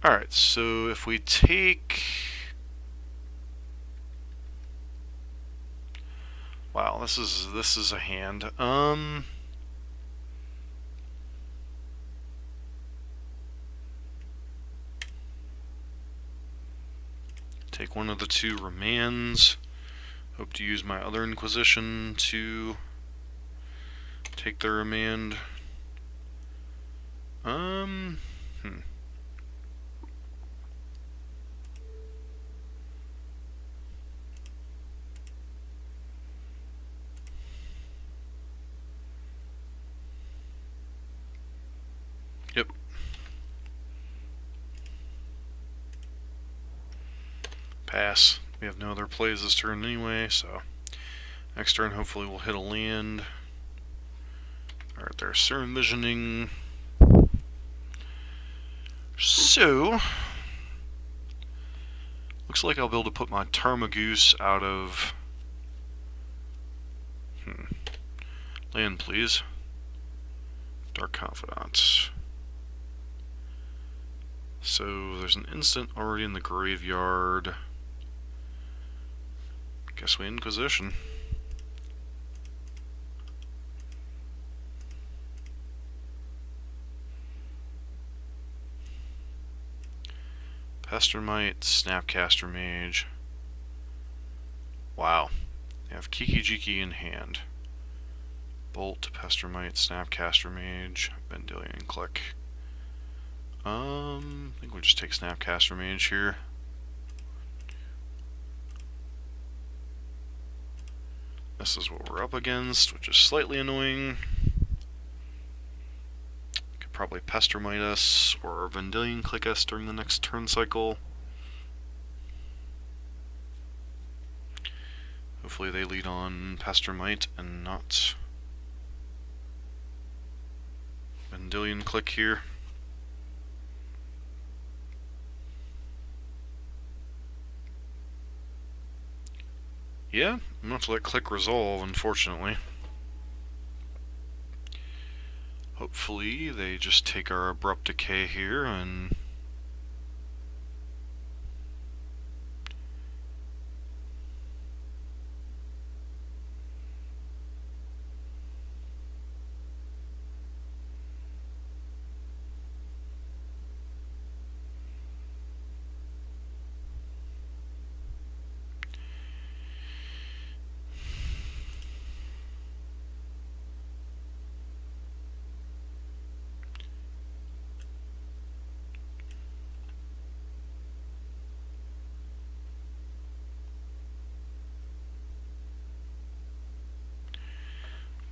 Alright, so if we take... Wow, this is a hand. Take one of the two remands. Hope to use my other Inquisition to take the remand. Yep. Pass. We have no other plays this turn anyway, so next turn hopefully we'll hit a land. Alright, there's Serum Visioning. So, looks like I'll be able to put my Tarmogoose out of... Land, please. Dark Confidant. So, there's an instant already in the graveyard. Guess we Inquisition. Pestermite, Snapcaster Mage. Wow. They have Kiki in hand. Bolt, Pestermite, Snapcaster Mage, Vendilion Click. I think we'll just take Snapcaster Mage here. This is what we're up against, which is slightly annoying. Could probably Pestermite us or Vendilion Click us during the next turn cycle. Hopefully they lead on Pestermite and not Vendilion Click here. Yeah, I'm gonna have to let Click resolve, unfortunately. Hopefully they just take our Abrupt Decay here and...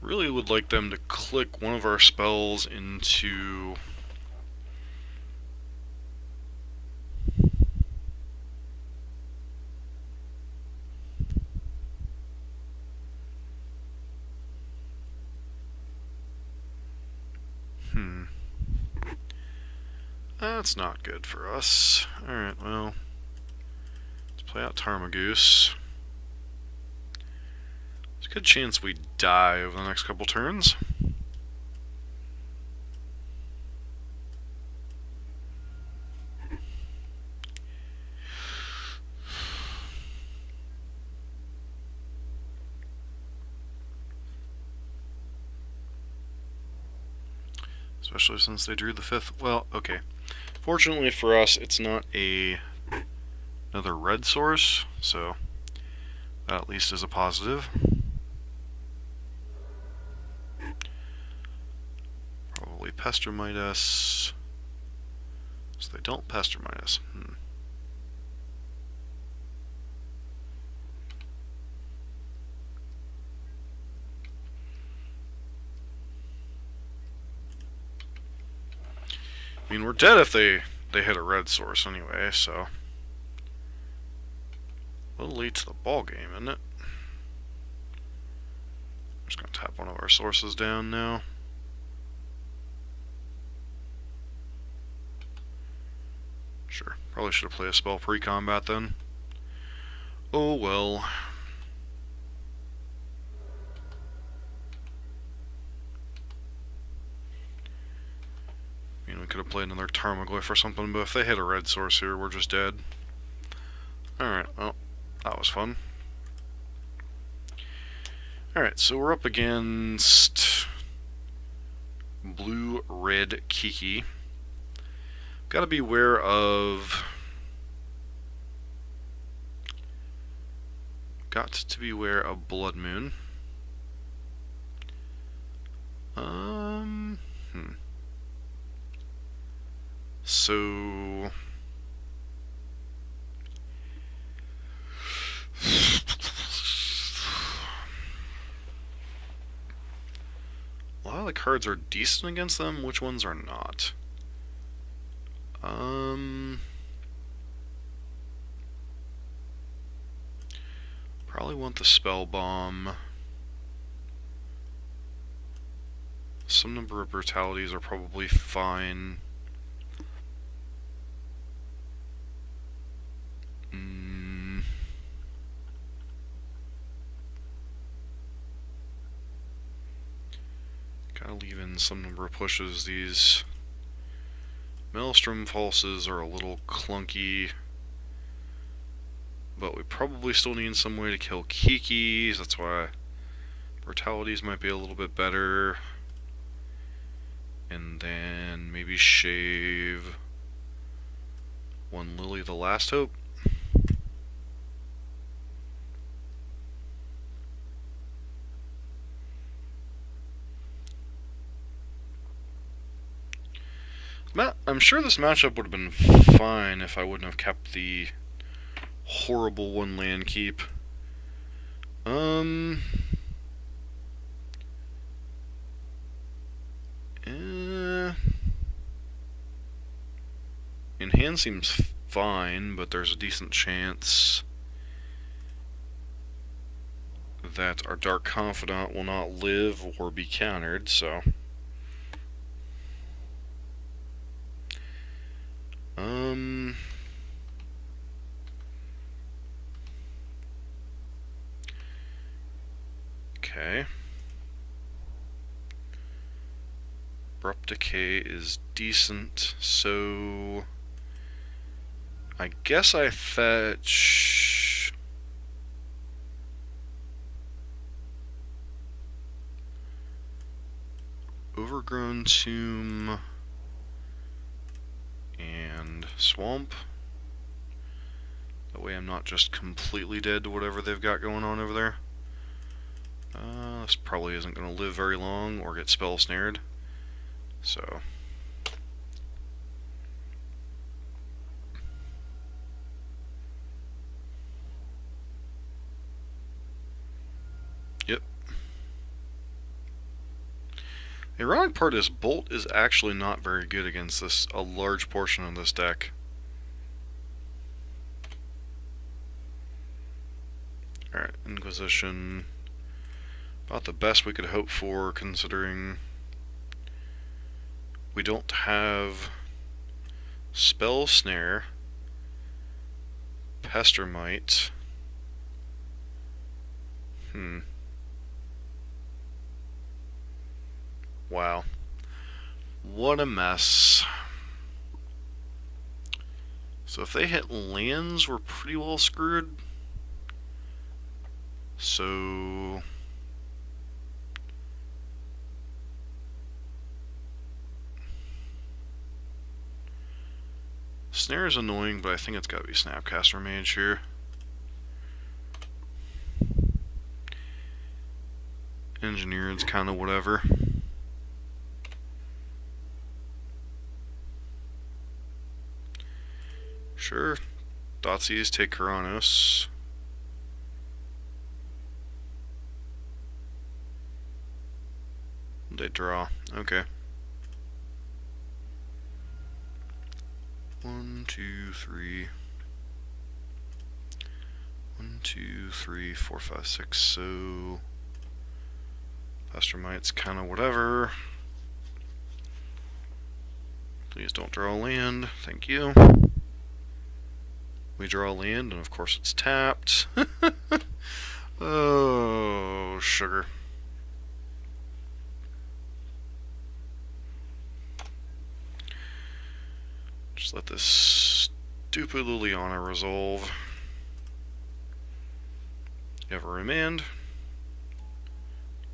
Really would like them to click one of our spells into... That's not good for us. Alright, well, let's play out Tarmogoose. There's a good chance we die over the next couple turns. especially since they drew the 5th. Well, okay. Fortunately for us, it's not another red source, so that at least is a positive. Probably Pestermite us. So they don't Pestermite us. I mean, we're dead if they hit a red source anyway, so a little late to the ball game, isn't it? I'm just gonna tap one of our sources down now. Sure, probably should have played a spell pre-combat then. Oh well. I mean, we could have played another Tarmogoyf or something, but if they hit a red source here, we're just dead. Alright, well, that was fun. Alright, so we're up against blue-red Kiki. Gotta be aware of... Got to be aware of Blood Moon. So... a lot of the cards are decent against them. Which ones are not? Probably want the Spell Bomb. Some number of brutalities are probably fine. Gotta leave in some number of pushes. These Maelstrom Falses are a little clunky, but we probably still need some way to kill Kikis. That's why brutalities might be a little bit better. And then maybe shave one Lily the Last Hope. I'm sure this matchup would have been fine if I wouldn't have kept the horrible one land keep. In hand seems fine, but there's a decent chance that our Dark Confidant will not live or be countered, so... Okay. Abrupt Decay is decent, so... I guess I fetch... Overgrown Tomb... and Swamp. That way I'm not just completely dead to whatever they've got going on over there. This probably isn't going to live very long or get spell snared. So... Yep. The ironic part is Bolt is actually not very good against a large portion of this deck. Alright, Inquisition. About the best we could hope for, considering we don't have Spell Snare, Pestermite. Wow. What a mess. So if they hit lands, we're pretty well screwed. So... Snare is annoying, but I think it's got to be Snapcaster Mage here. Engineered's kind of whatever. Sure. Thoughtseize, take Kuranos. They draw. Okay. 1, 2, 3. 1, 2, 3, 4, 5, 6. So Pestermite's kind of whatever. Please don't draw a land. Thank you. We draw a land, and of course it's tapped. Oh, sugar. Just let this stupid Liliana resolve. You have a remand.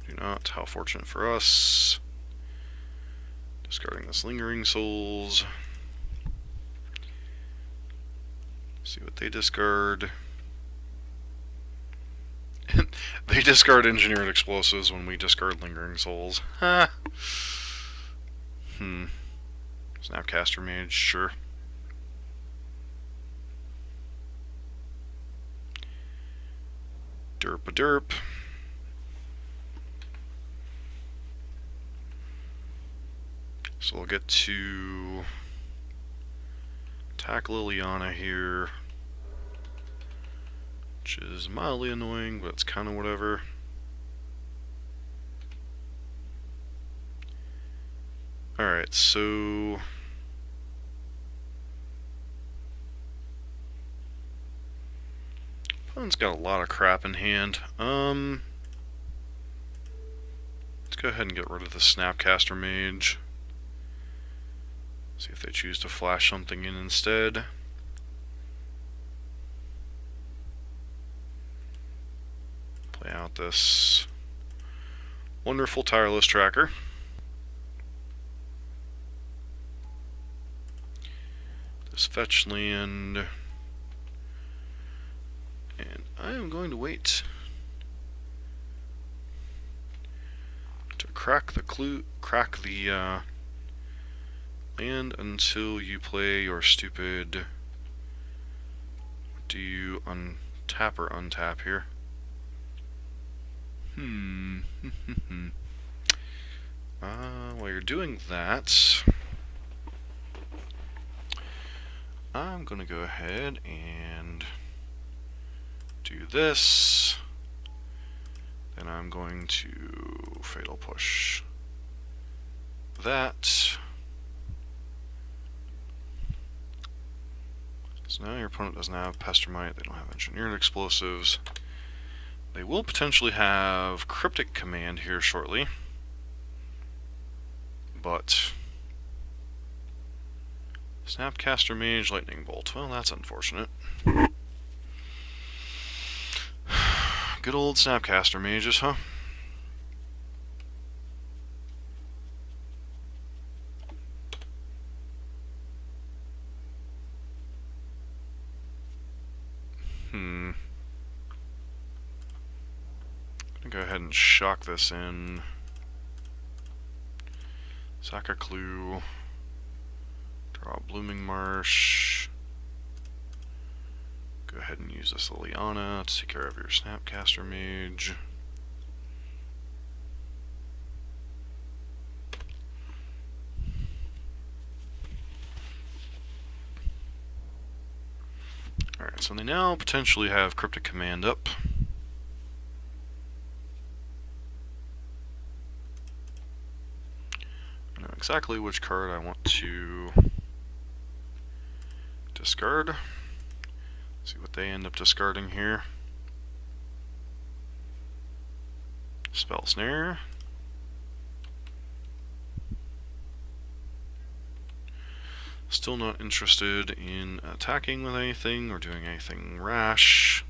Do not. How fortunate for us. Discarding this Lingering Souls. See what they discard. They discard Engineered Explosives when we discard Lingering Souls. Ha! Snapcaster Mage, sure. Derp-a-derp. So we'll get to attack Liliana here, which is mildly annoying, but it's kind of whatever. Alright, so opponent's got a lot of crap in hand. Let's go ahead and get rid of the Snapcaster Mage. See if they choose to flash something in instead. Play out this wonderful Tireless Tracker. This fetch land. And I am going to wait to crack the land until you play your stupid. Do you untap or untap here? While you're doing that, I'm gonna go ahead and do this. Then I'm going to Fatal Push that. So now your opponent doesn't have Pestermite, they don't have Engineered Explosives. They will potentially have Cryptic Command here shortly. But Snapcaster Mage, Lightning Bolt. Well, that's unfortunate. Good old Snapcaster Mages, huh? I'm gonna go ahead and shock this in. Sack a Clue. Draw a Blooming Marsh. Go ahead and use this Liliana to take care of your Snapcaster Mage. Alright, so they now potentially have Cryptic Command up. I know exactly which card I want to discard. See what they end up discarding here. Spell Snare. Still not interested in attacking with anything or doing anything rash.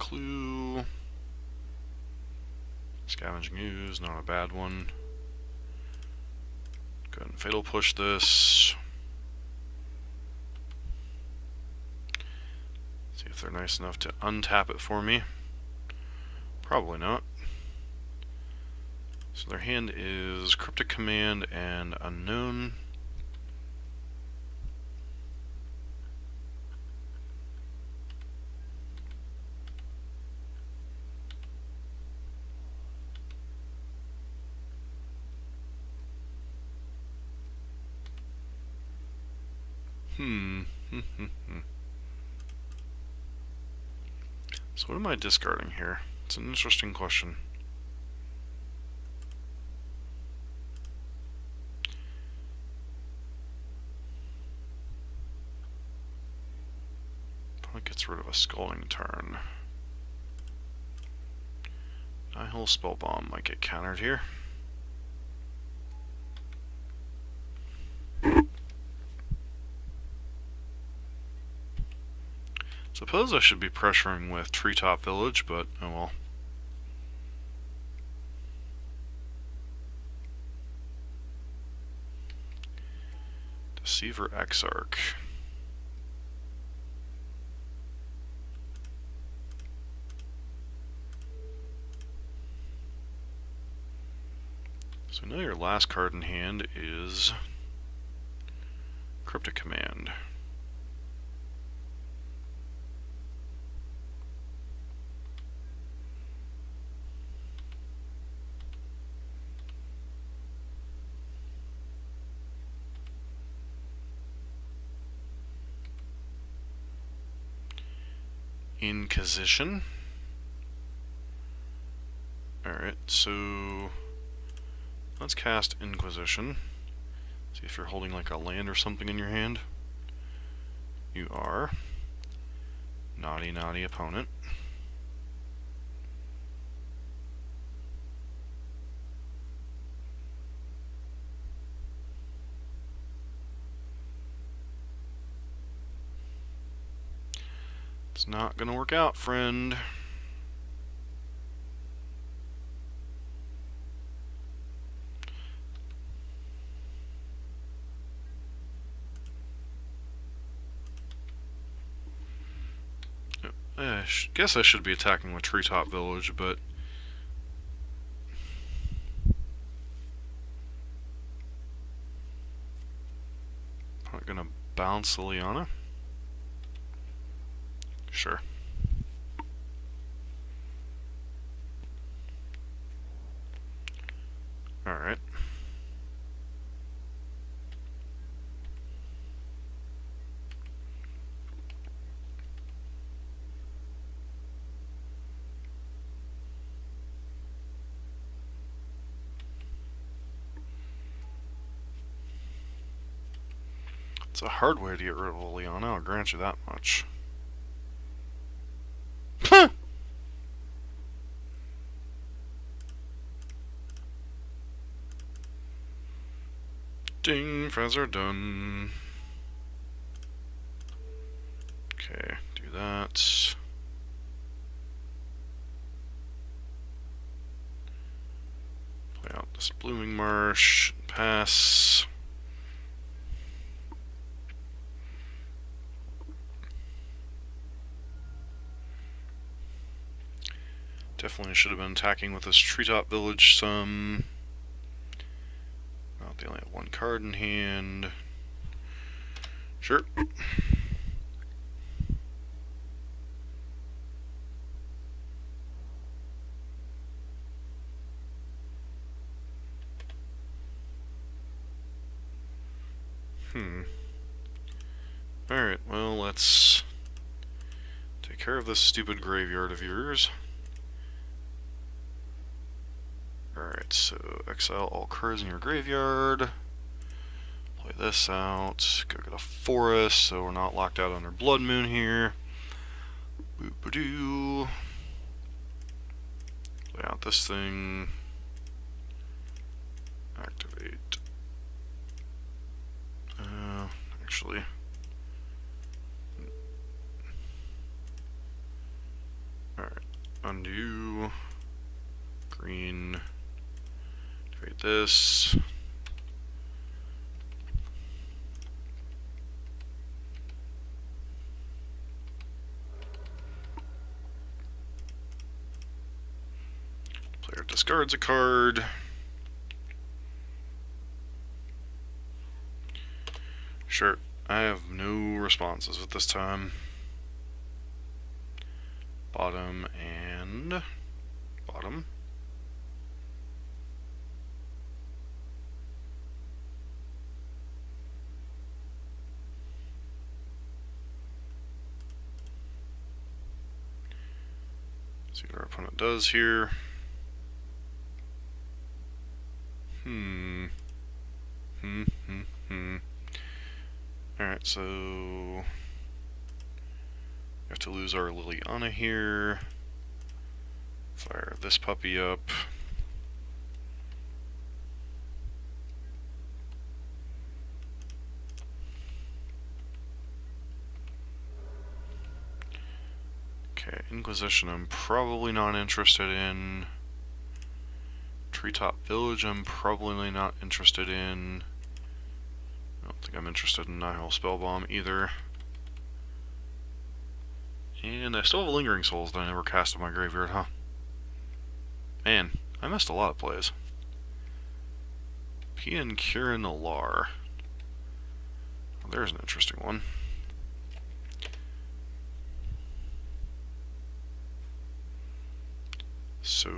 clue. Scavenging Ooze, not a bad one. Go ahead and Fatal Push this. See if they're nice enough to untap it for me. Probably not. So their hand is Cryptic Command and Unknown. So what am I discarding here? It's an interesting question. Probably gets rid of a Scalding Turn. Nihil Spell Bomb might get countered here. Suppose I should be pressuring with Treetop Village, but oh well. Deceiver Exarch. So now your last card in hand is Cryptic Command. Inquisition. Alright, so let's cast Inquisition. See if you're holding like a land or something in your hand. You are. Naughty, naughty opponent. It's not gonna work out, friend. I guess I should be attacking with Treetop Village, but probably gonna bounce Liliana. Sure. Alright. It's a hard way to get rid of Liliana, I'll grant you that much. Ding, friends are done. Okay, do that. Play out this Blooming Marsh, pass. Definitely should have been attacking with this Treetop Village some. They only have one card in hand. Sure. Alright, well, let's take care of this stupid graveyard of yours. Alright, so exile all cards in your graveyard. Play this out. Go get a forest so we're not locked out under Blood Moon here. Boop-a-doo. Play out this thing. Activate. Actually. Alright. undo, green, create this. Player discards a card. Sure, I have no responses at this time. Bottom and bottom. See what our opponent does here. Alright, so we have to lose our Liliana here. Fire this puppy up. Okay, Inquisition I'm probably not interested in. Treetop Village I'm probably not interested in. I don't think I'm interested in Nihil Spellbomb either. And I still have Lingering Souls that I never cast in my graveyard, huh? Man, I missed a lot of plays. Pian Kirin Alar. Well, there's an interesting one. So...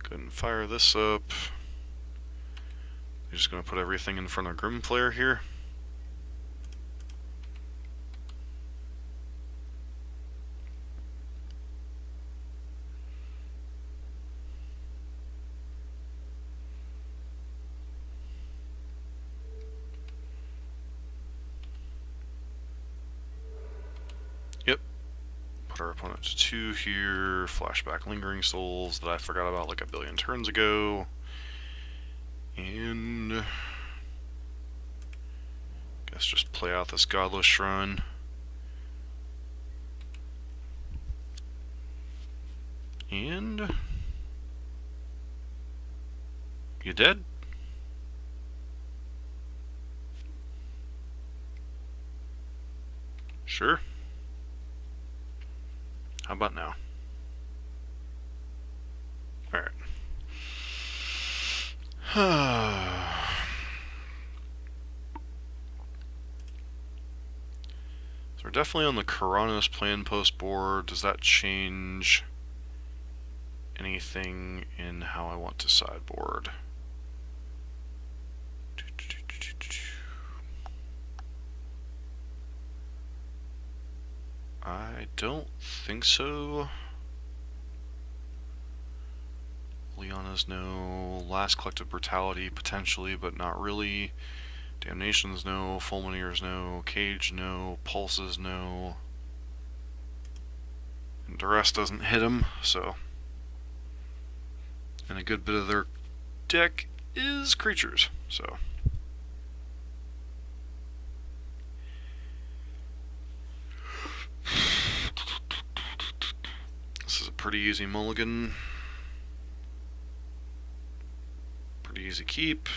go ahead and fire this up. We're just going to put everything in front of Grimflare here. Yep. Put our opponent to 2 here. Flashback Lingering Souls that I forgot about like a billion turns ago. And guess just play out this Godless Shrine. And you dead? Sure. How about now? Alright. So we're definitely on the Karanos plan post board. Does that change anything in how I want to sideboard? I don't think so. Liana's no. Last Collective Brutality potentially, but not really. Damnation's no. Fulminir's no. Cage no. Pulses no. And Duress doesn't hit him, so. And a good bit of their deck is creatures, so. This is a pretty easy mulligan. Pretty easy keep.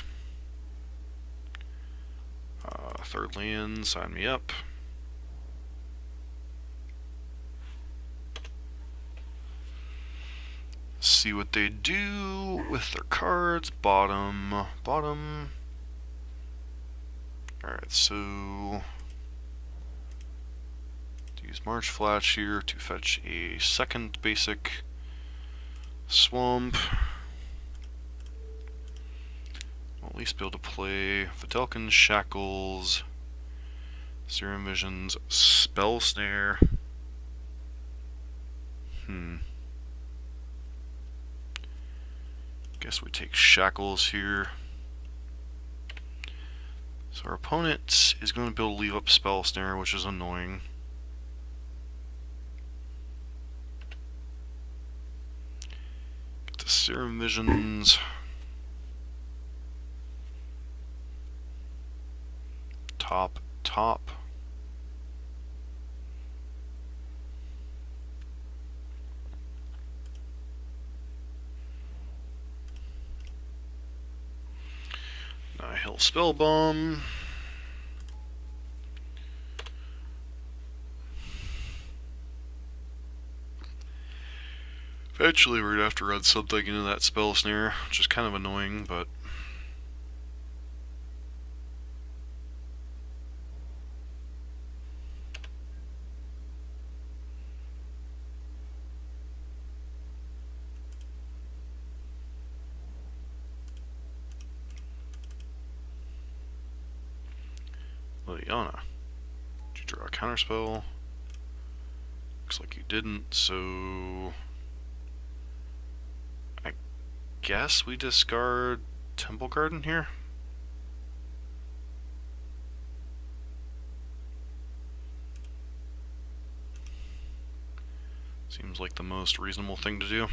Third land, sign me up. See what they do with their cards. Bottom. Alright, so use March Flash here to fetch a second basic swamp. I'll at least be able to play Videlkin's Shackles, Serum Vision's Spell Snare. Guess we take Shackles here. So our opponent is going to be able to leave up Spell Snare, which is annoying. Get the Serum Visions. top. He'll spell bomb. Eventually we're gonna have to run something into that spell snare, which is kind of annoying, but Liliana. Did you draw a counterspell? Looks like you didn't, so I guess we discard Temple Garden here? Seems like the most reasonable thing to do.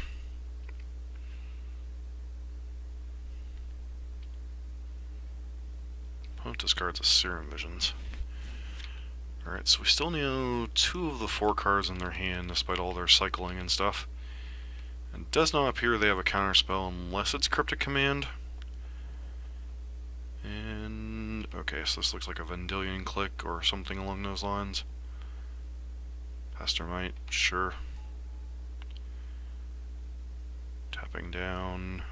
Opponent discards a Serum Visions. Alright, so we still know 2 of the 4 cards in their hand, despite all their cycling and stuff. And it does not appear they have a counterspell unless it's Cryptic Command. And okay, so this looks like a Vendilion Click or something along those lines. Pastormite, sure. Tapping down.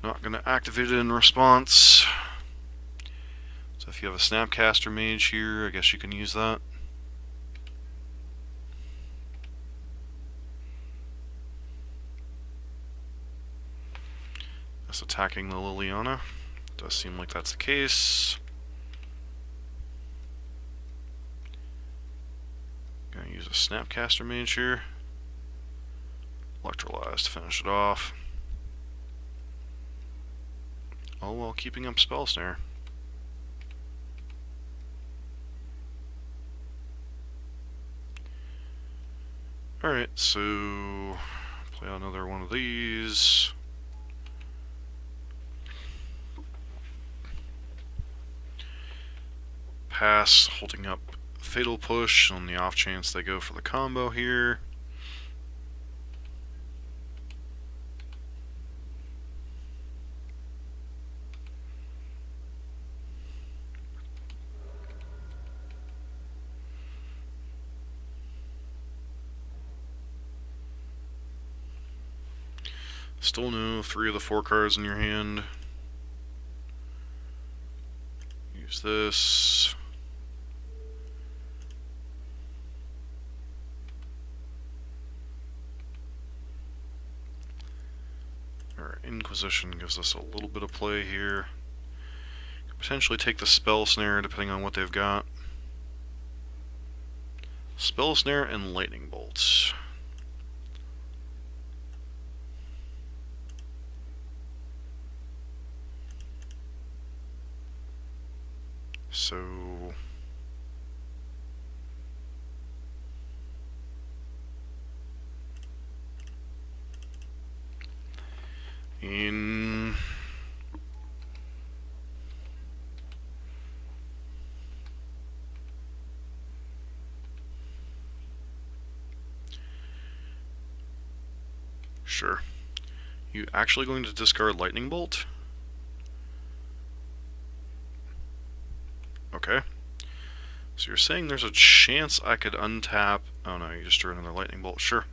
Not going to activate it in response. So if you have a Snapcaster Mage here, I guess you can use that. That's attacking the Liliana. Does seem like that's the case. Gonna use a Snapcaster Mage here. Electrolyze to finish it off. All while keeping up Spell Snare. Alright, so play another one of these. Pass, holding up Fatal Push on the off chance they go for the combo here. Still no 3 of the 4 cards in your hand. Use this. Alright, Inquisition gives us a little bit of play here. Could potentially take the Spell Snare depending on what they've got. Spell Snare and Lightning Bolts. So sure. You actually going to discard Lightning Bolt? Okay. So you're saying there's a chance I could untap... Oh no, you just drew another Lightning Bolt. Sure.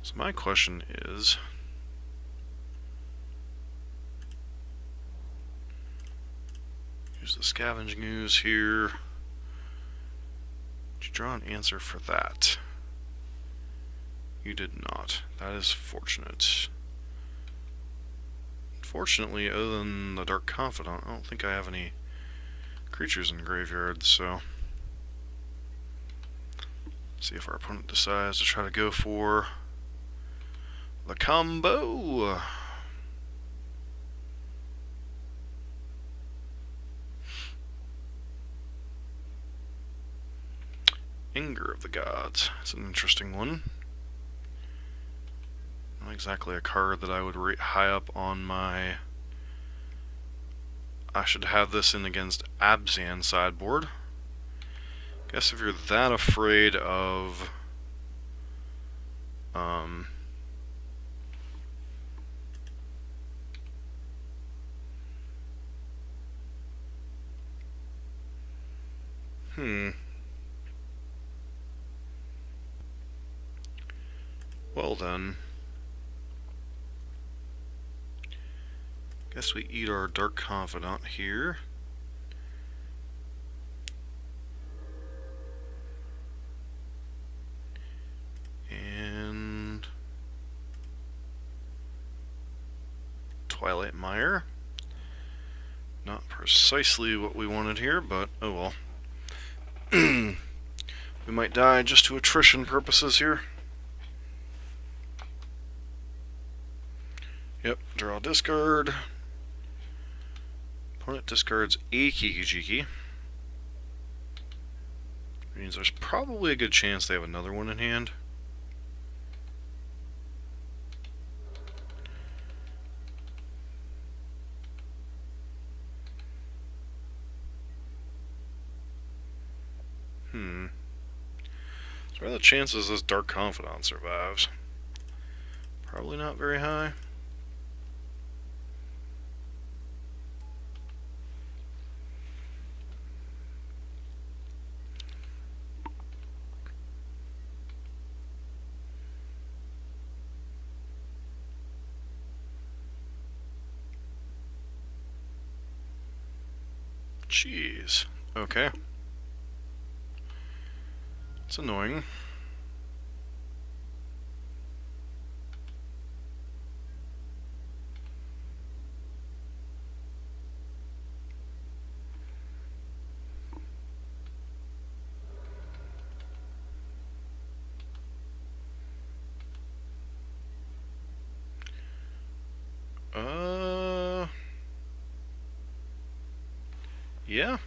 So my question is... Use the Scavenging Ooze here. Did you draw an answer for that? You did not. That is fortunate. Unfortunately, other than the Dark Confidant, I don't think I have any creatures in the graveyard, so... see if our opponent decides to try to go for the combo. Anger of the Gods. It's an interesting one. Not exactly a card that I would rate high up on my... I should have this in against Abzan sideboard. Guess if you're that afraid of... Well then. Guess we eat our Dark Confidant here. And... Twilight Mire. Not precisely what we wanted here, but oh well. We might die just to attrition purposes here. Yep, draw discard. Opponent discards a Kiki. Means there's probably a good chance they have another one in hand. So what are the chances this Dark Confidant survives? Probably not very high. Jeez. Okay. It's annoying. Yeah.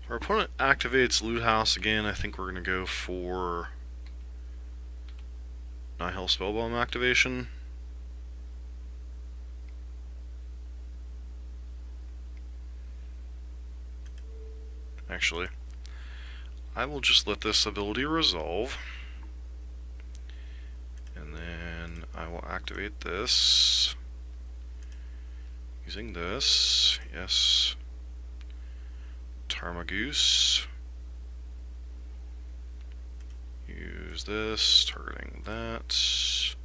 If our opponent activates Loot House again, I think we're going to go for Nihil Spellbomb activation. Actually, I will just let this ability resolve. And then I will activate this. Using this, yes. Tarmogoose. Use this, targeting that.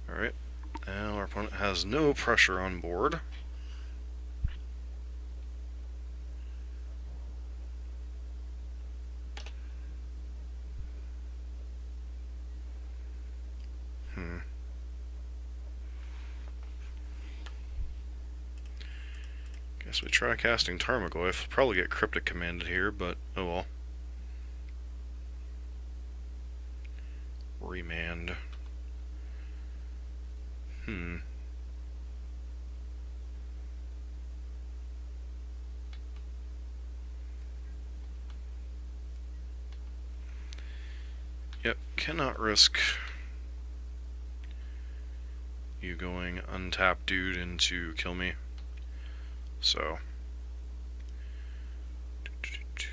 Alright, now our opponent has no pressure on board. Guess we try casting Tarmogoyf. Probably get Cryptic commanded here, but oh well. Remand. Yep, cannot risk you going untapped dude into kill me. So, put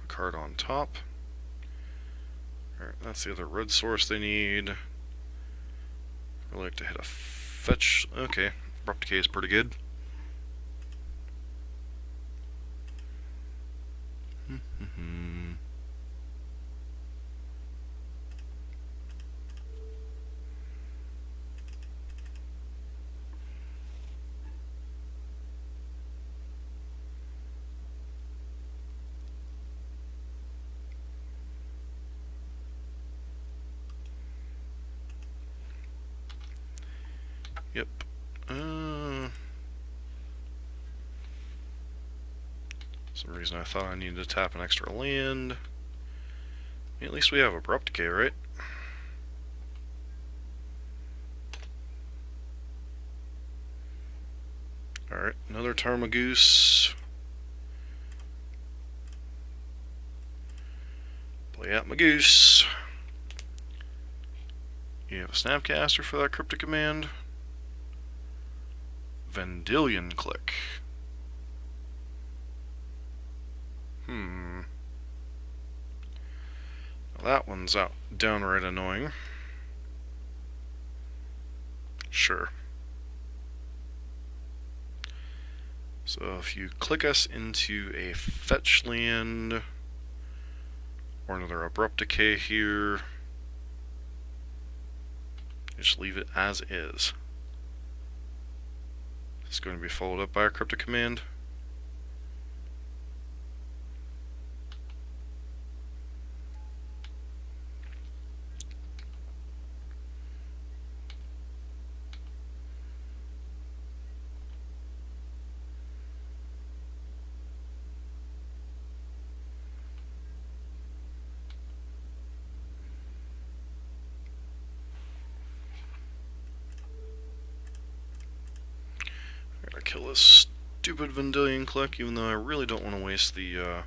a card on top. Alright, that's the other red source they need. I like to hit a fetch. Okay, Abrupt Decay is pretty good. Yep. Some reason I thought I needed to tap an extra land. At least we have Abrupt Decay, right? Alright, another Tarmogoose. Play out my goose. You have a Snapcaster for that cryptic command. Vendilion Click. Well, that one's downright annoying. Sure. So if you click us into a fetch land, or another Abrupt Decay here, just leave it as is. It's going to be followed up by a cryptic command. I gotta kill this stupid Vendilion Click, even though I really don't want to waste the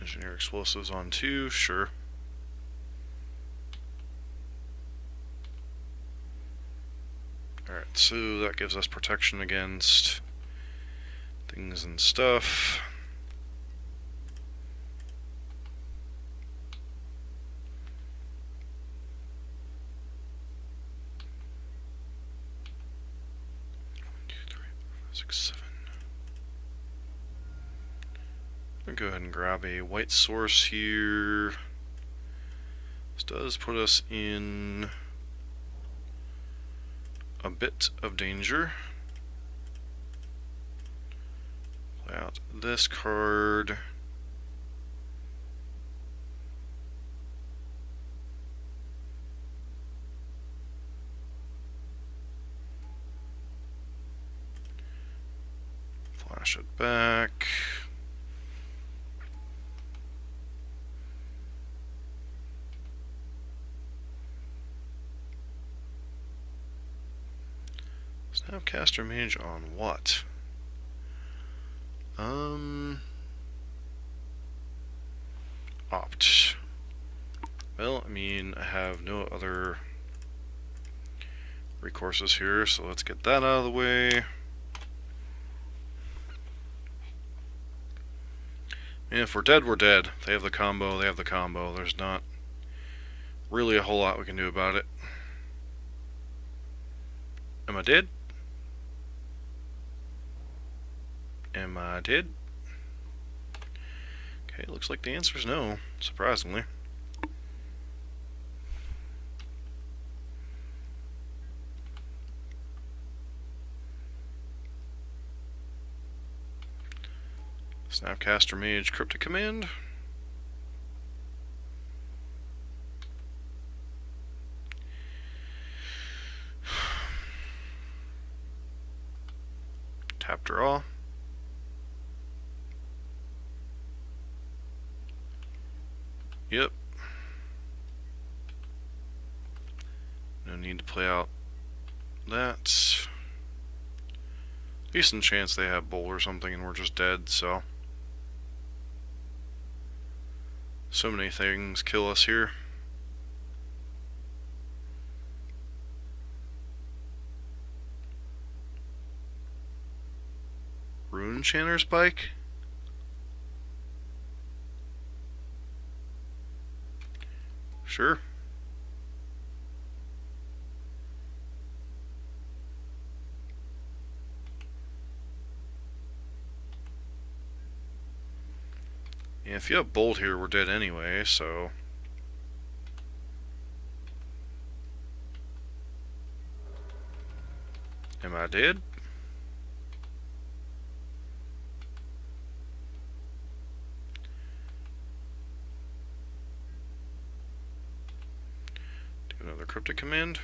Engineer Explosives on 2, sure. Alright, so that gives us protection against things and stuff. Go ahead and grab a white source here. This does put us in a bit of danger. Play out this card. Flash it back. Snapcaster Mage on what? Opt. Well, I mean, I have no other recourses here, so let's get that out of the way. And if we're dead, we're dead. They have the combo, they have the combo. There's not really a whole lot we can do about it. Am I dead? Am I dead? Okay, looks like the answer is no, surprisingly. Snapcaster Mage Cryptic Command. Tap draw. Yep. No need to play out that. Decent chance they have Bolt or something and we're just dead, so. So many things kill us here. Rune Chanter's Bike? Sure. Yeah, if you have Bolt here, we're dead anyway, so. Am I dead? Another cryptic command.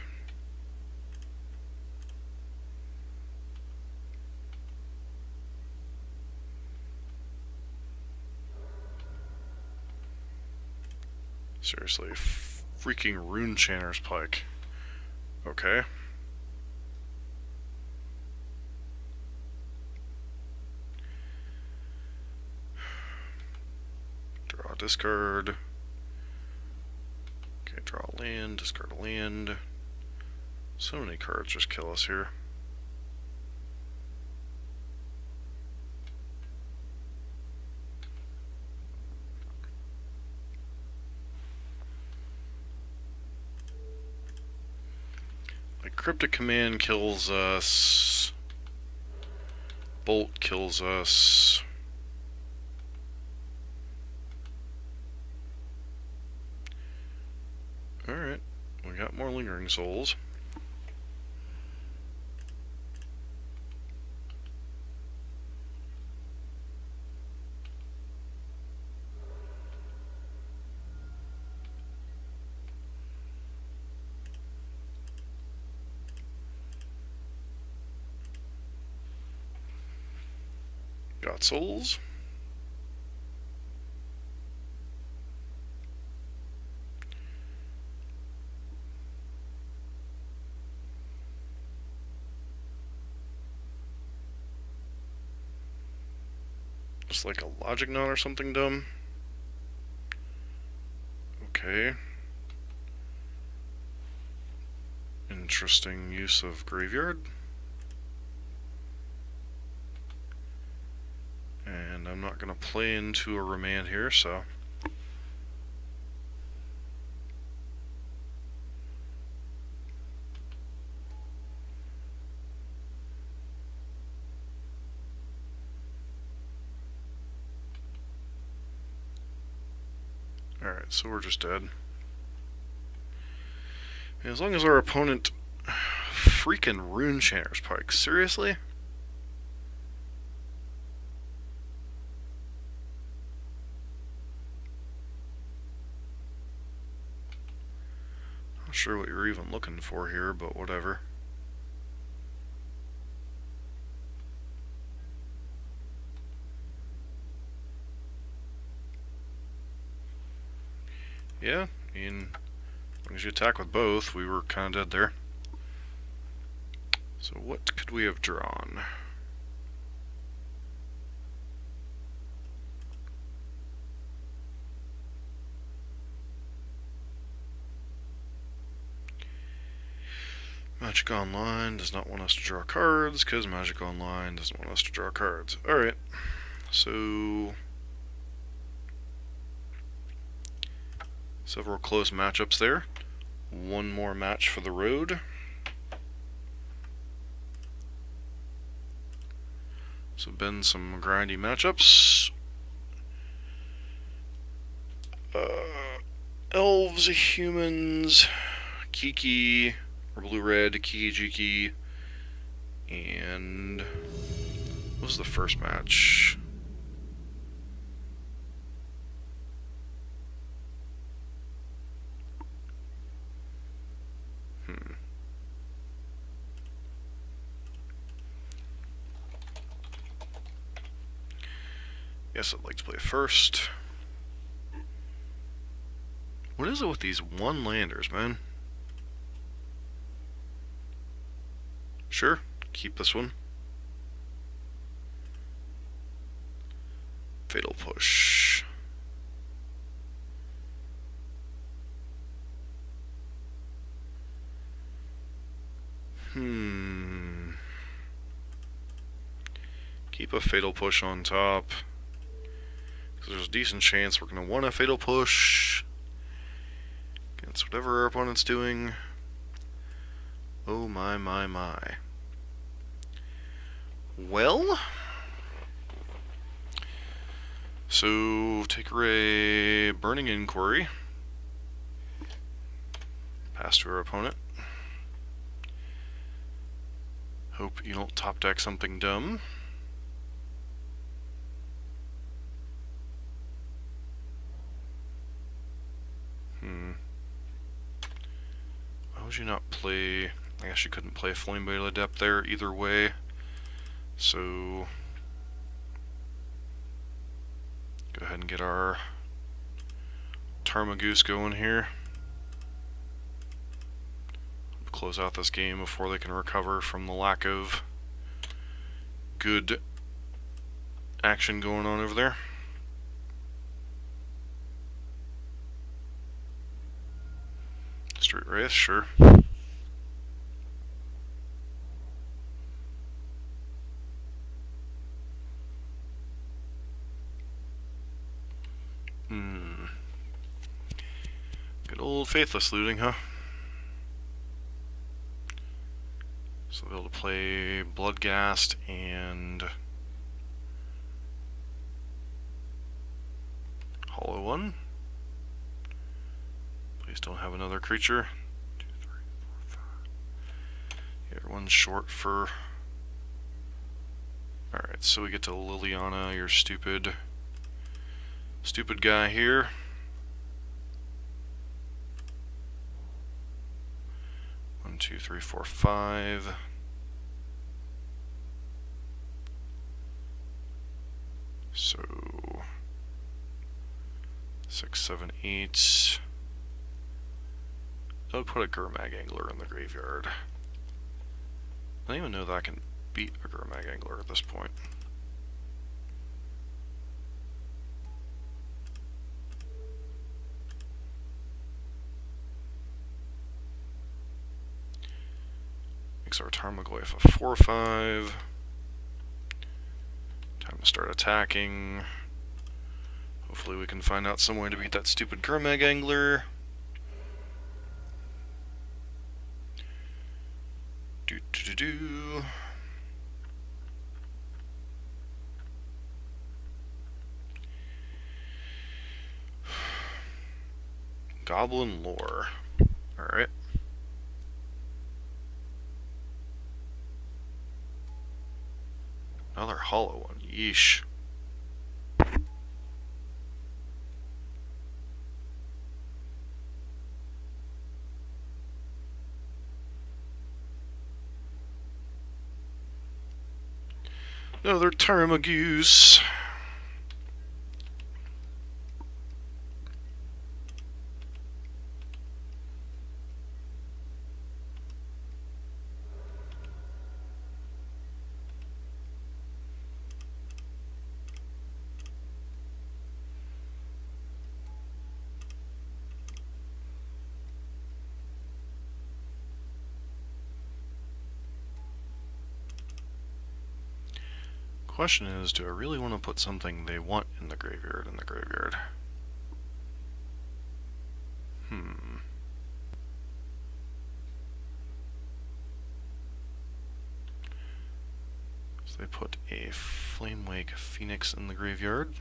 Seriously, freaking Rune Chanter's Pike. Okay. Draw a discard. Okay, draw a land, discard a land. So many cards just kill us here. Like, Cryptic Command kills us. Bolt kills us. Alright, we got more Lingering Souls. Got souls. Just like a logic knot or something dumb. Okay. Interesting use of graveyard. And I'm not going to play into a remand here, so... Alright, so we're just dead. And as long as our opponent... Freaking Rune Chanter's Pike, seriously? Not sure what you're even looking for here, but whatever. Yeah, I mean, as long as you attack with both, we were kind of dead there. So what could we have drawn? Magic Online does not want us to draw cards, because Magic Online doesn't want us to draw cards. Alright, so... several close matchups there. One more match for the road. So been some grindy matchups. Elves, humans, Kiki, or blue-red, Kiki, and what was the first match? Guess I'd like to play first. What is it with these one-landers, man? Sure, keep this one. Fatal Push. Keep a Fatal Push on top. There's a decent chance we're going to want a Fatal Push against whatever our opponent's doing. Oh my, my, my. Well, so take a Burning Inquiry. Pass to our opponent. Hope you don't top deck something dumb. would you not play? I guess you couldn't play Flameblade Adept there either way. So go ahead and get our Tarmogoose going here. Close out this game before they can recover from the lack of good action going on over there. Street Wraith, sure. Good old Faithless looting, huh? So they'll be able to play Bloodghast and Hollow One. Please don't have another creature. 2, 3, 4, 5. Everyone's short for... Alright, so we get to Liliana, your stupid guy here. One, 2, 3, 4, 5. So 6, 7, 8. I would put a Gurmag Angler in the graveyard. I don't even know that I can beat a Gurmag Angler at this point. Makes our Tarmogoyf a 4/5. Time to start attacking. Hopefully we can find out some way to beat that stupid Gurmag Angler. Goblin Lore. Alright. Another Hollow One. Yeesh. Another Tarmogoose. Question is, do I really want to put something they want in the graveyard So they put a Flamewake Phoenix in the graveyard.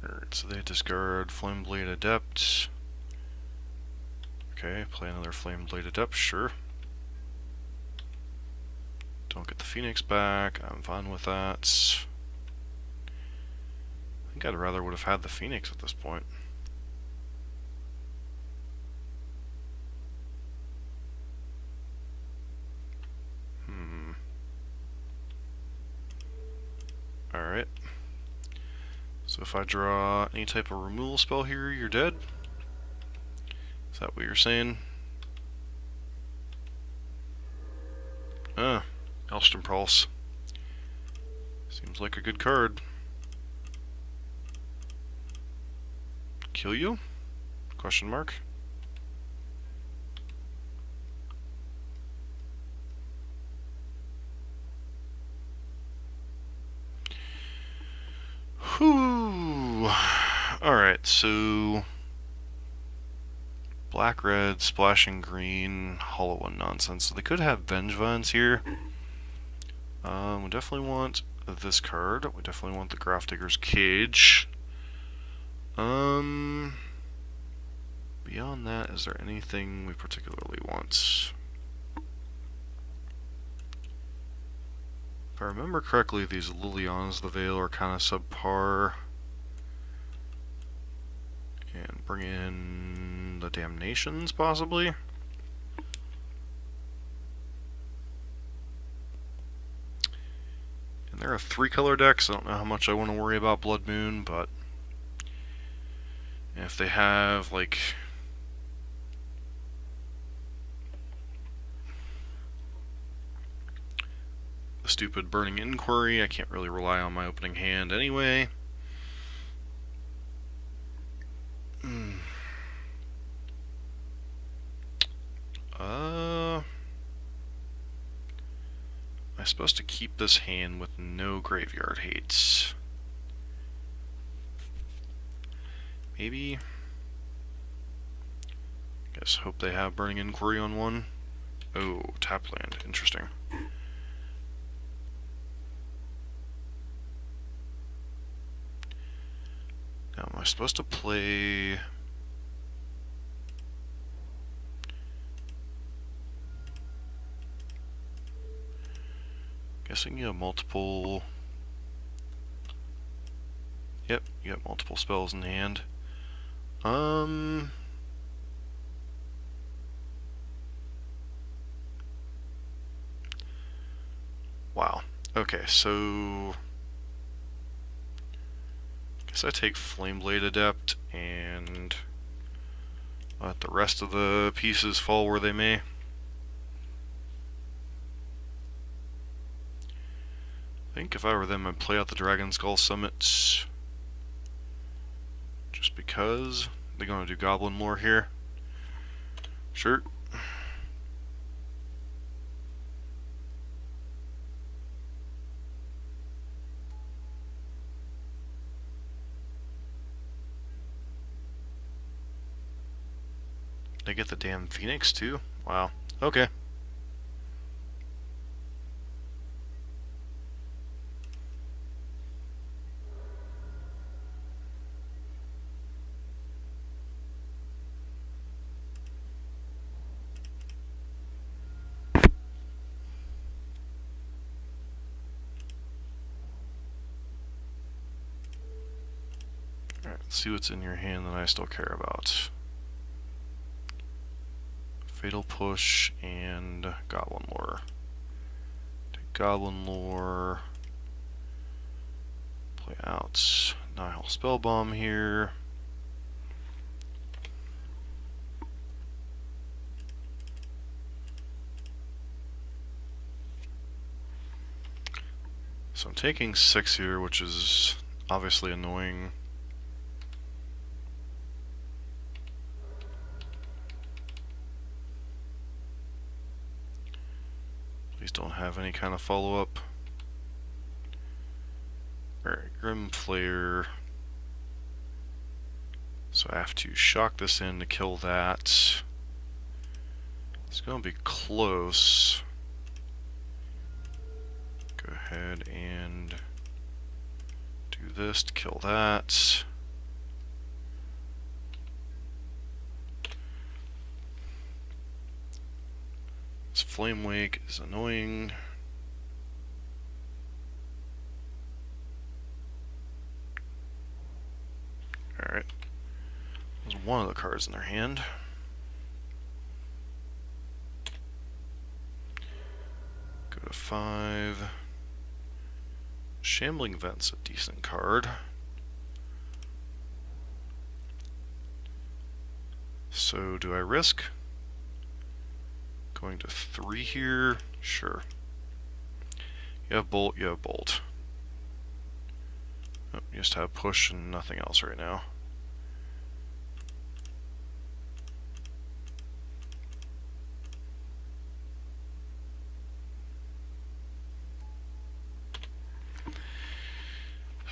Alright, so they discard Flameblade Adept. Okay, play another Flameblade Adept, sure. Don't get the Phoenix back, I'm fine with that. I think I'd rather would have had the Phoenix at this point. Alright. So if I draw any type of removal spell here, you're dead? Is that what you're saying? Ah, Elston Pulse. Seems like a good card. Kill you? Question mark. Whew. Alright, so black, red, splashing green, hollow one nonsense. So they could have Vengevines here. We definitely want this card. We definitely want the Grafdigger's Cage. Beyond that, is there anything we particularly want? If I remember correctly, these Lilianas of the Veil are kind of subpar. And bring in the Damnations, possibly? And they're a 3-color deck, so I don't know how much I want to worry about Blood Moon, but if they have, like, the stupid Burning Inquiry, I can't really rely on my opening hand anyway. Am I supposed to keep this hand with no graveyard hates? Maybe. Guess hope they have Burning Inquiry on one. Oh, tap land. Interesting. Now, am I supposed to play... Guessing you have multiple... Yep, you have multiple spells in hand. Wow. Okay, so... Guess I take Flameblade Adept and let the rest of the pieces fall where they may. I think if I were them, I'd play out the Dragon Skull Summit. Just because. They're going to do Goblin Lore here. Sure. They get the damn Phoenix too? Wow. Okay. Alright, let's see what's in your hand that I still care about. Fatal Push and Goblin Lore. Take Goblin Lore. Play out Nihil Spellbomb here. So I'm taking 6 here, which is obviously annoying. Please don't have any kind of follow-up. Alright, Grim Flayer. So I have to shock this in to kill that. It's going to be close. Go ahead and do this to kill that. This Flame Wake is annoying. Alright. There's one of the cards in their hand. Go to 5. Shambling Vent's a decent card. So do I risk going to 3 here? Sure. You have Bolt, you have Bolt. Oh, you just have Push and nothing else right now.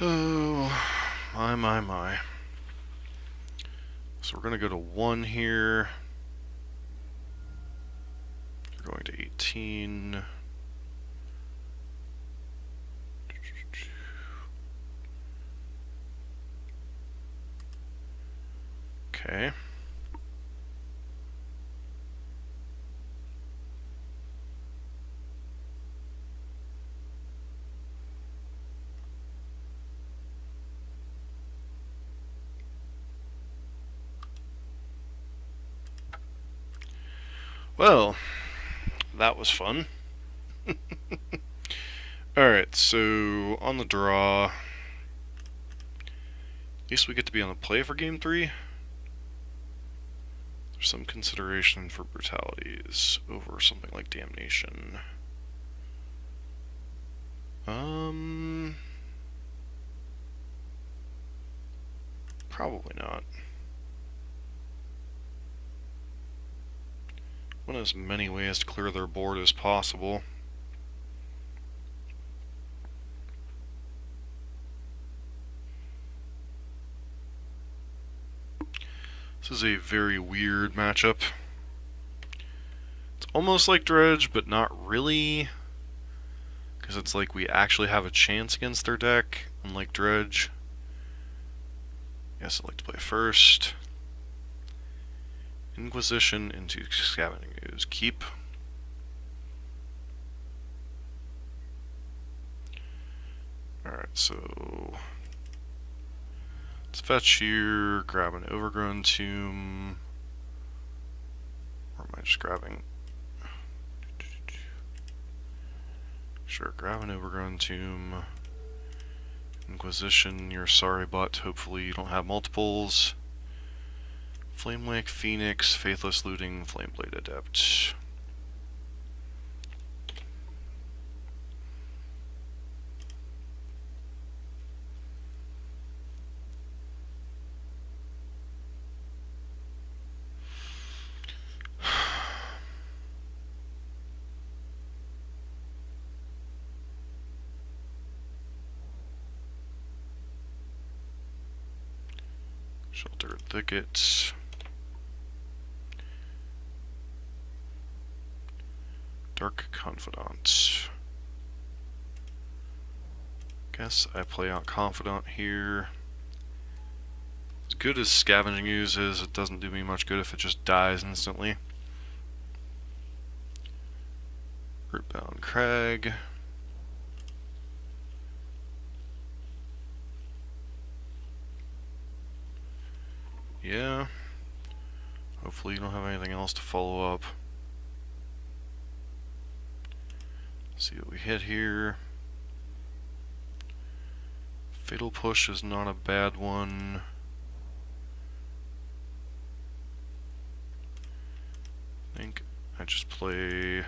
Oh, my. So we're going to go to 1 here. We're going to 18. Okay. Well, that was fun. Alright, so on the draw, at least we get to be on the play for game 3. There's some consideration for brutalities over something like damnation. Probably not. Want as many ways to clear their board as possible. This is a very weird matchup. It's almost like Dredge, but not really. Because it's like we actually have a chance against their deck, unlike Dredge. Yes, I'd like to play first. Inquisition into Scavenging Ooze. Keep. Alright, so let's fetch here, grab an Overgrown Tomb. Or am I just grabbing? Sure, grab an Overgrown Tomb. Inquisition, you're sorry, but hopefully you don't have multiples. Flamewake, Phoenix, Faithless Looting, Flameblade Adept. Sheltered Thicket. Dark Confidant. Guess I play out Confidant here. As good as Scavenging Ooze is, it doesn't do me much good if it just dies instantly. Rootbound Crag. Yeah. Hopefully you don't have anything else to follow up. See what we hit here. Fatal Push is not a bad one. I think I just play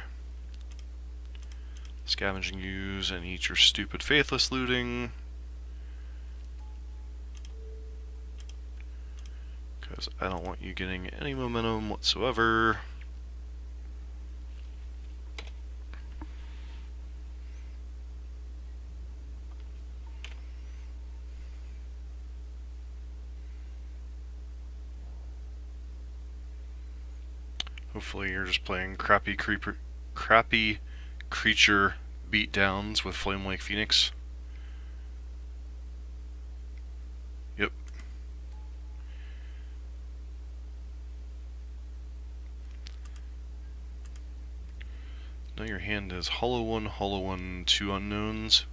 Scavenging Ooze and eat your stupid Faithless Looting. Because I don't want you getting any momentum whatsoever. Hopefully you're just playing crappy creature beatdowns with Flamewake Phoenix. Yep. Now your hand is Hollow One, 2 unknowns.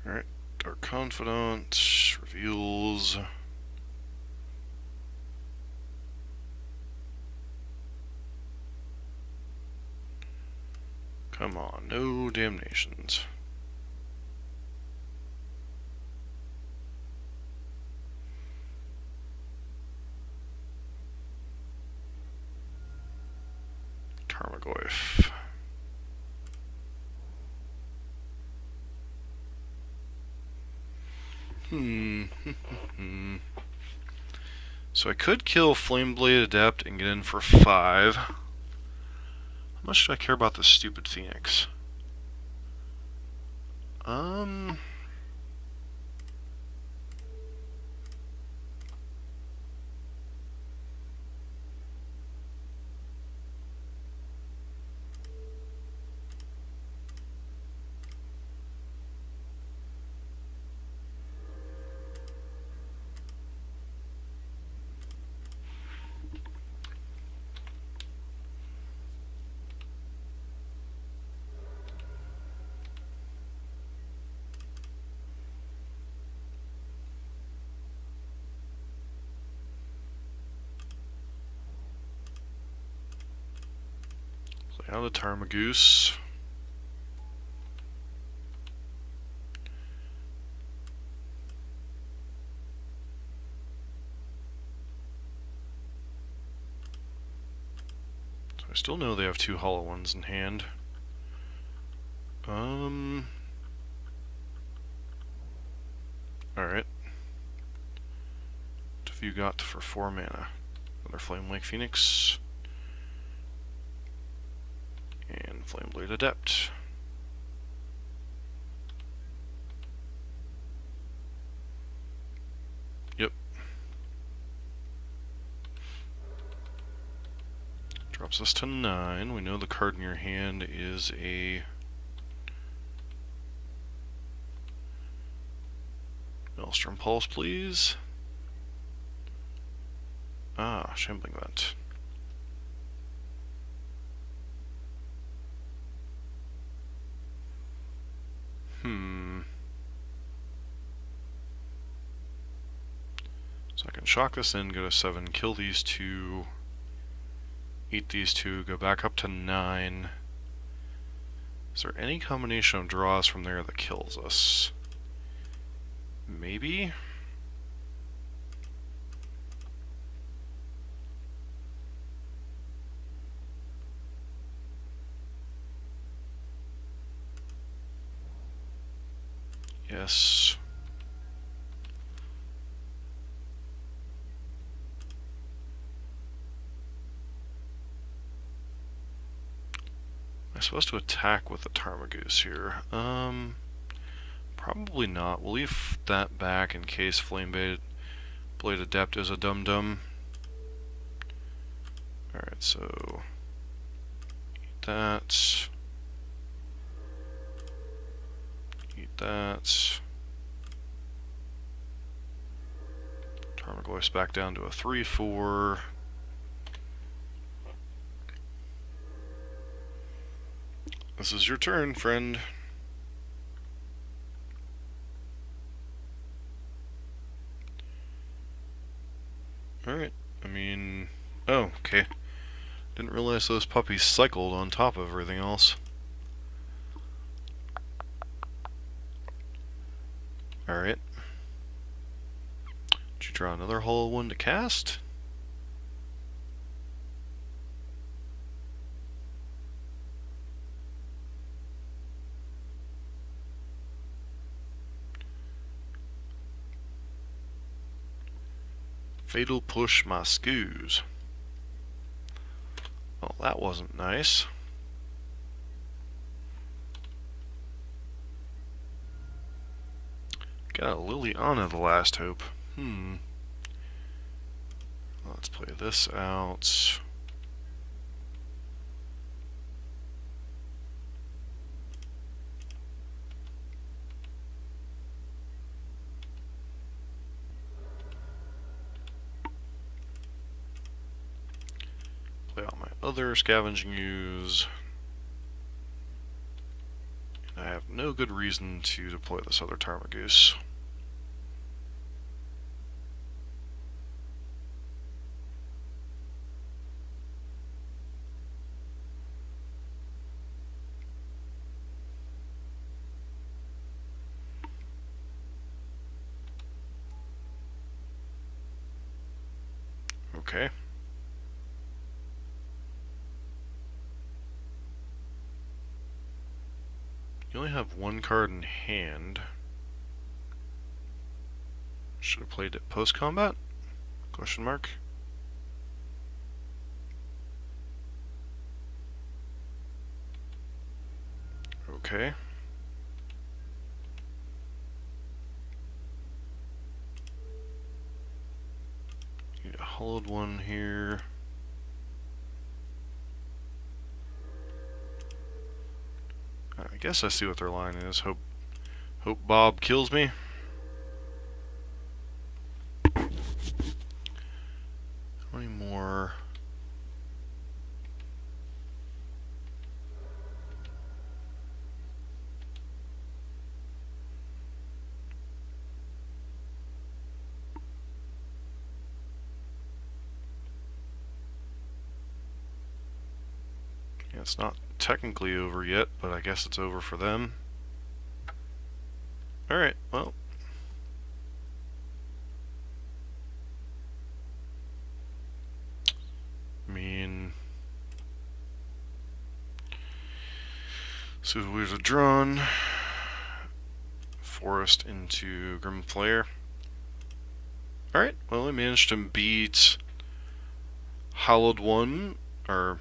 Alright, Dark Confidant, reveals. Come on, no damnations. Tarmogoyf. So I could kill Flameblade Adept and get in for 5. How much do I care about this stupid Phoenix? Play out a Tarmogoose. So I still know they have 2 Hollow Ones in hand. Alright. What have you got for 4 mana? Another Flame Lake Phoenix. And Flameblade Adept. Yep. Drops us to 9. We know the card in your hand is a Maelstrom Pulse, please. Ah, Shambling Vent. So I can shock this in, go to 7, kill these 2, eat these 2, go back up to 9. Is there any combination of draws from there that kills us? Maybe? Yes. Am I supposed to attack with the Tarmogoose here? Probably not. We'll leave that back in case Flameblade Adept is a dum-dum. Alright, so eat that. Eat that. Tarmogoyf's back down to a 3/4. This is your turn, friend. Alright, I mean... Oh, okay. Didn't realize those puppies cycled on top of everything else. Alright. Did you draw another Hollow One to cast? Fatal Push my scoos. Well, that wasn't nice. Got a Liliana the last hope. Let's play this out. Play out my other Scavenging Ooze. And I have no good reason to deploy this other Tarmogoose. Okay. You only have 1 card in hand. Should have played it post-combat? Question mark. Okay. Need a hollowed one here. I guess I see what their line is. Hope Bob kills me. How many more? Yeah, it's not technically over yet, but I guess it's over for them. Alright, well. I mean, so we've drawn Forest into Grim Player. Alright, well, we managed to beat Hollowed One, or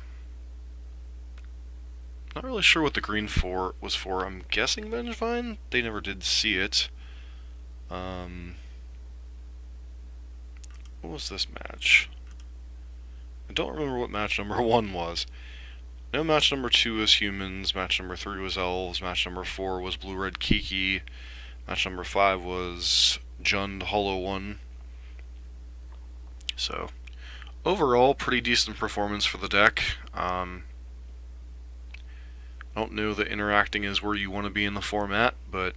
not really sure what the green was for. I'm guessing Vengevine? They never did see it. What was this match? I don't remember what match number 1 was. I know match number 2 was Humans, match number 3 was Elves, match number 4 was Blue-Red Kiki, match number 5 was Jund Hollow One. So, overall, pretty decent performance for the deck. I don't know that interacting is where you want to be in the format, but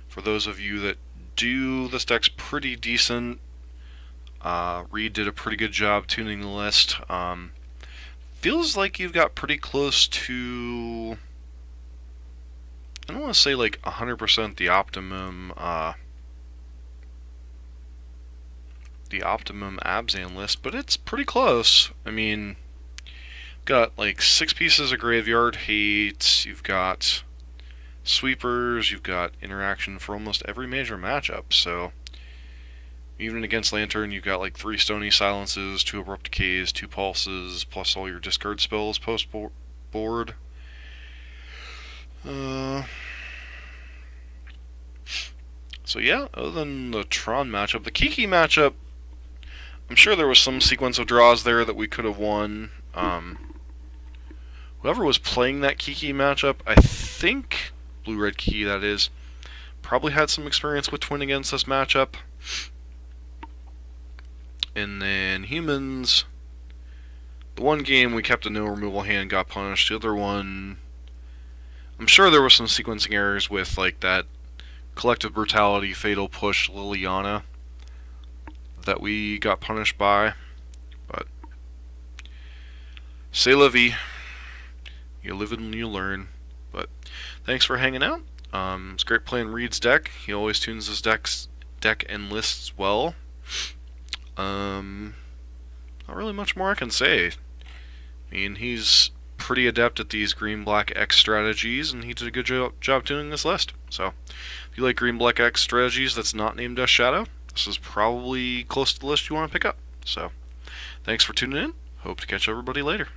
for those of you that do, this deck's pretty decent. Reid did a pretty good job tuning the list. Feels like you've got pretty close to, I don't want to say like 100% the optimum Abzan list, but it's pretty close. I mean, got like 6 pieces of graveyard hate, you've got sweepers, you've got interaction for almost every major matchup, so even against Lantern, you've got like 3 Stony Silences, 2 Abrupt Decays, 2 Pulses, plus all your discard spells post-board. So yeah, other than the Tron matchup, the Kiki matchup, I'm sure there was some sequence of draws there that we could have won. Whoever was playing that Kiki matchup, I think, Blue-Red Kiki that is, probably had some experience with Twin against this matchup. And then Humans, the one game we kept a no removal hand, got punished. The other one, I'm sure there were some sequencing errors with like that Collective Brutality, Fatal Push, Liliana that we got punished by. But c'est la vie. You live and you learn. But thanks for hanging out. It's great playing Reid's deck. He always tunes his deck and lists well. Not really much more I can say. I mean, he's pretty adept at these green-black X strategies, and he did a good job tuning this list. So, if you like green-black X strategies that's not named Death Shadow, this is probably close to the list you want to pick up. So, thanks for tuning in. Hope to catch everybody later.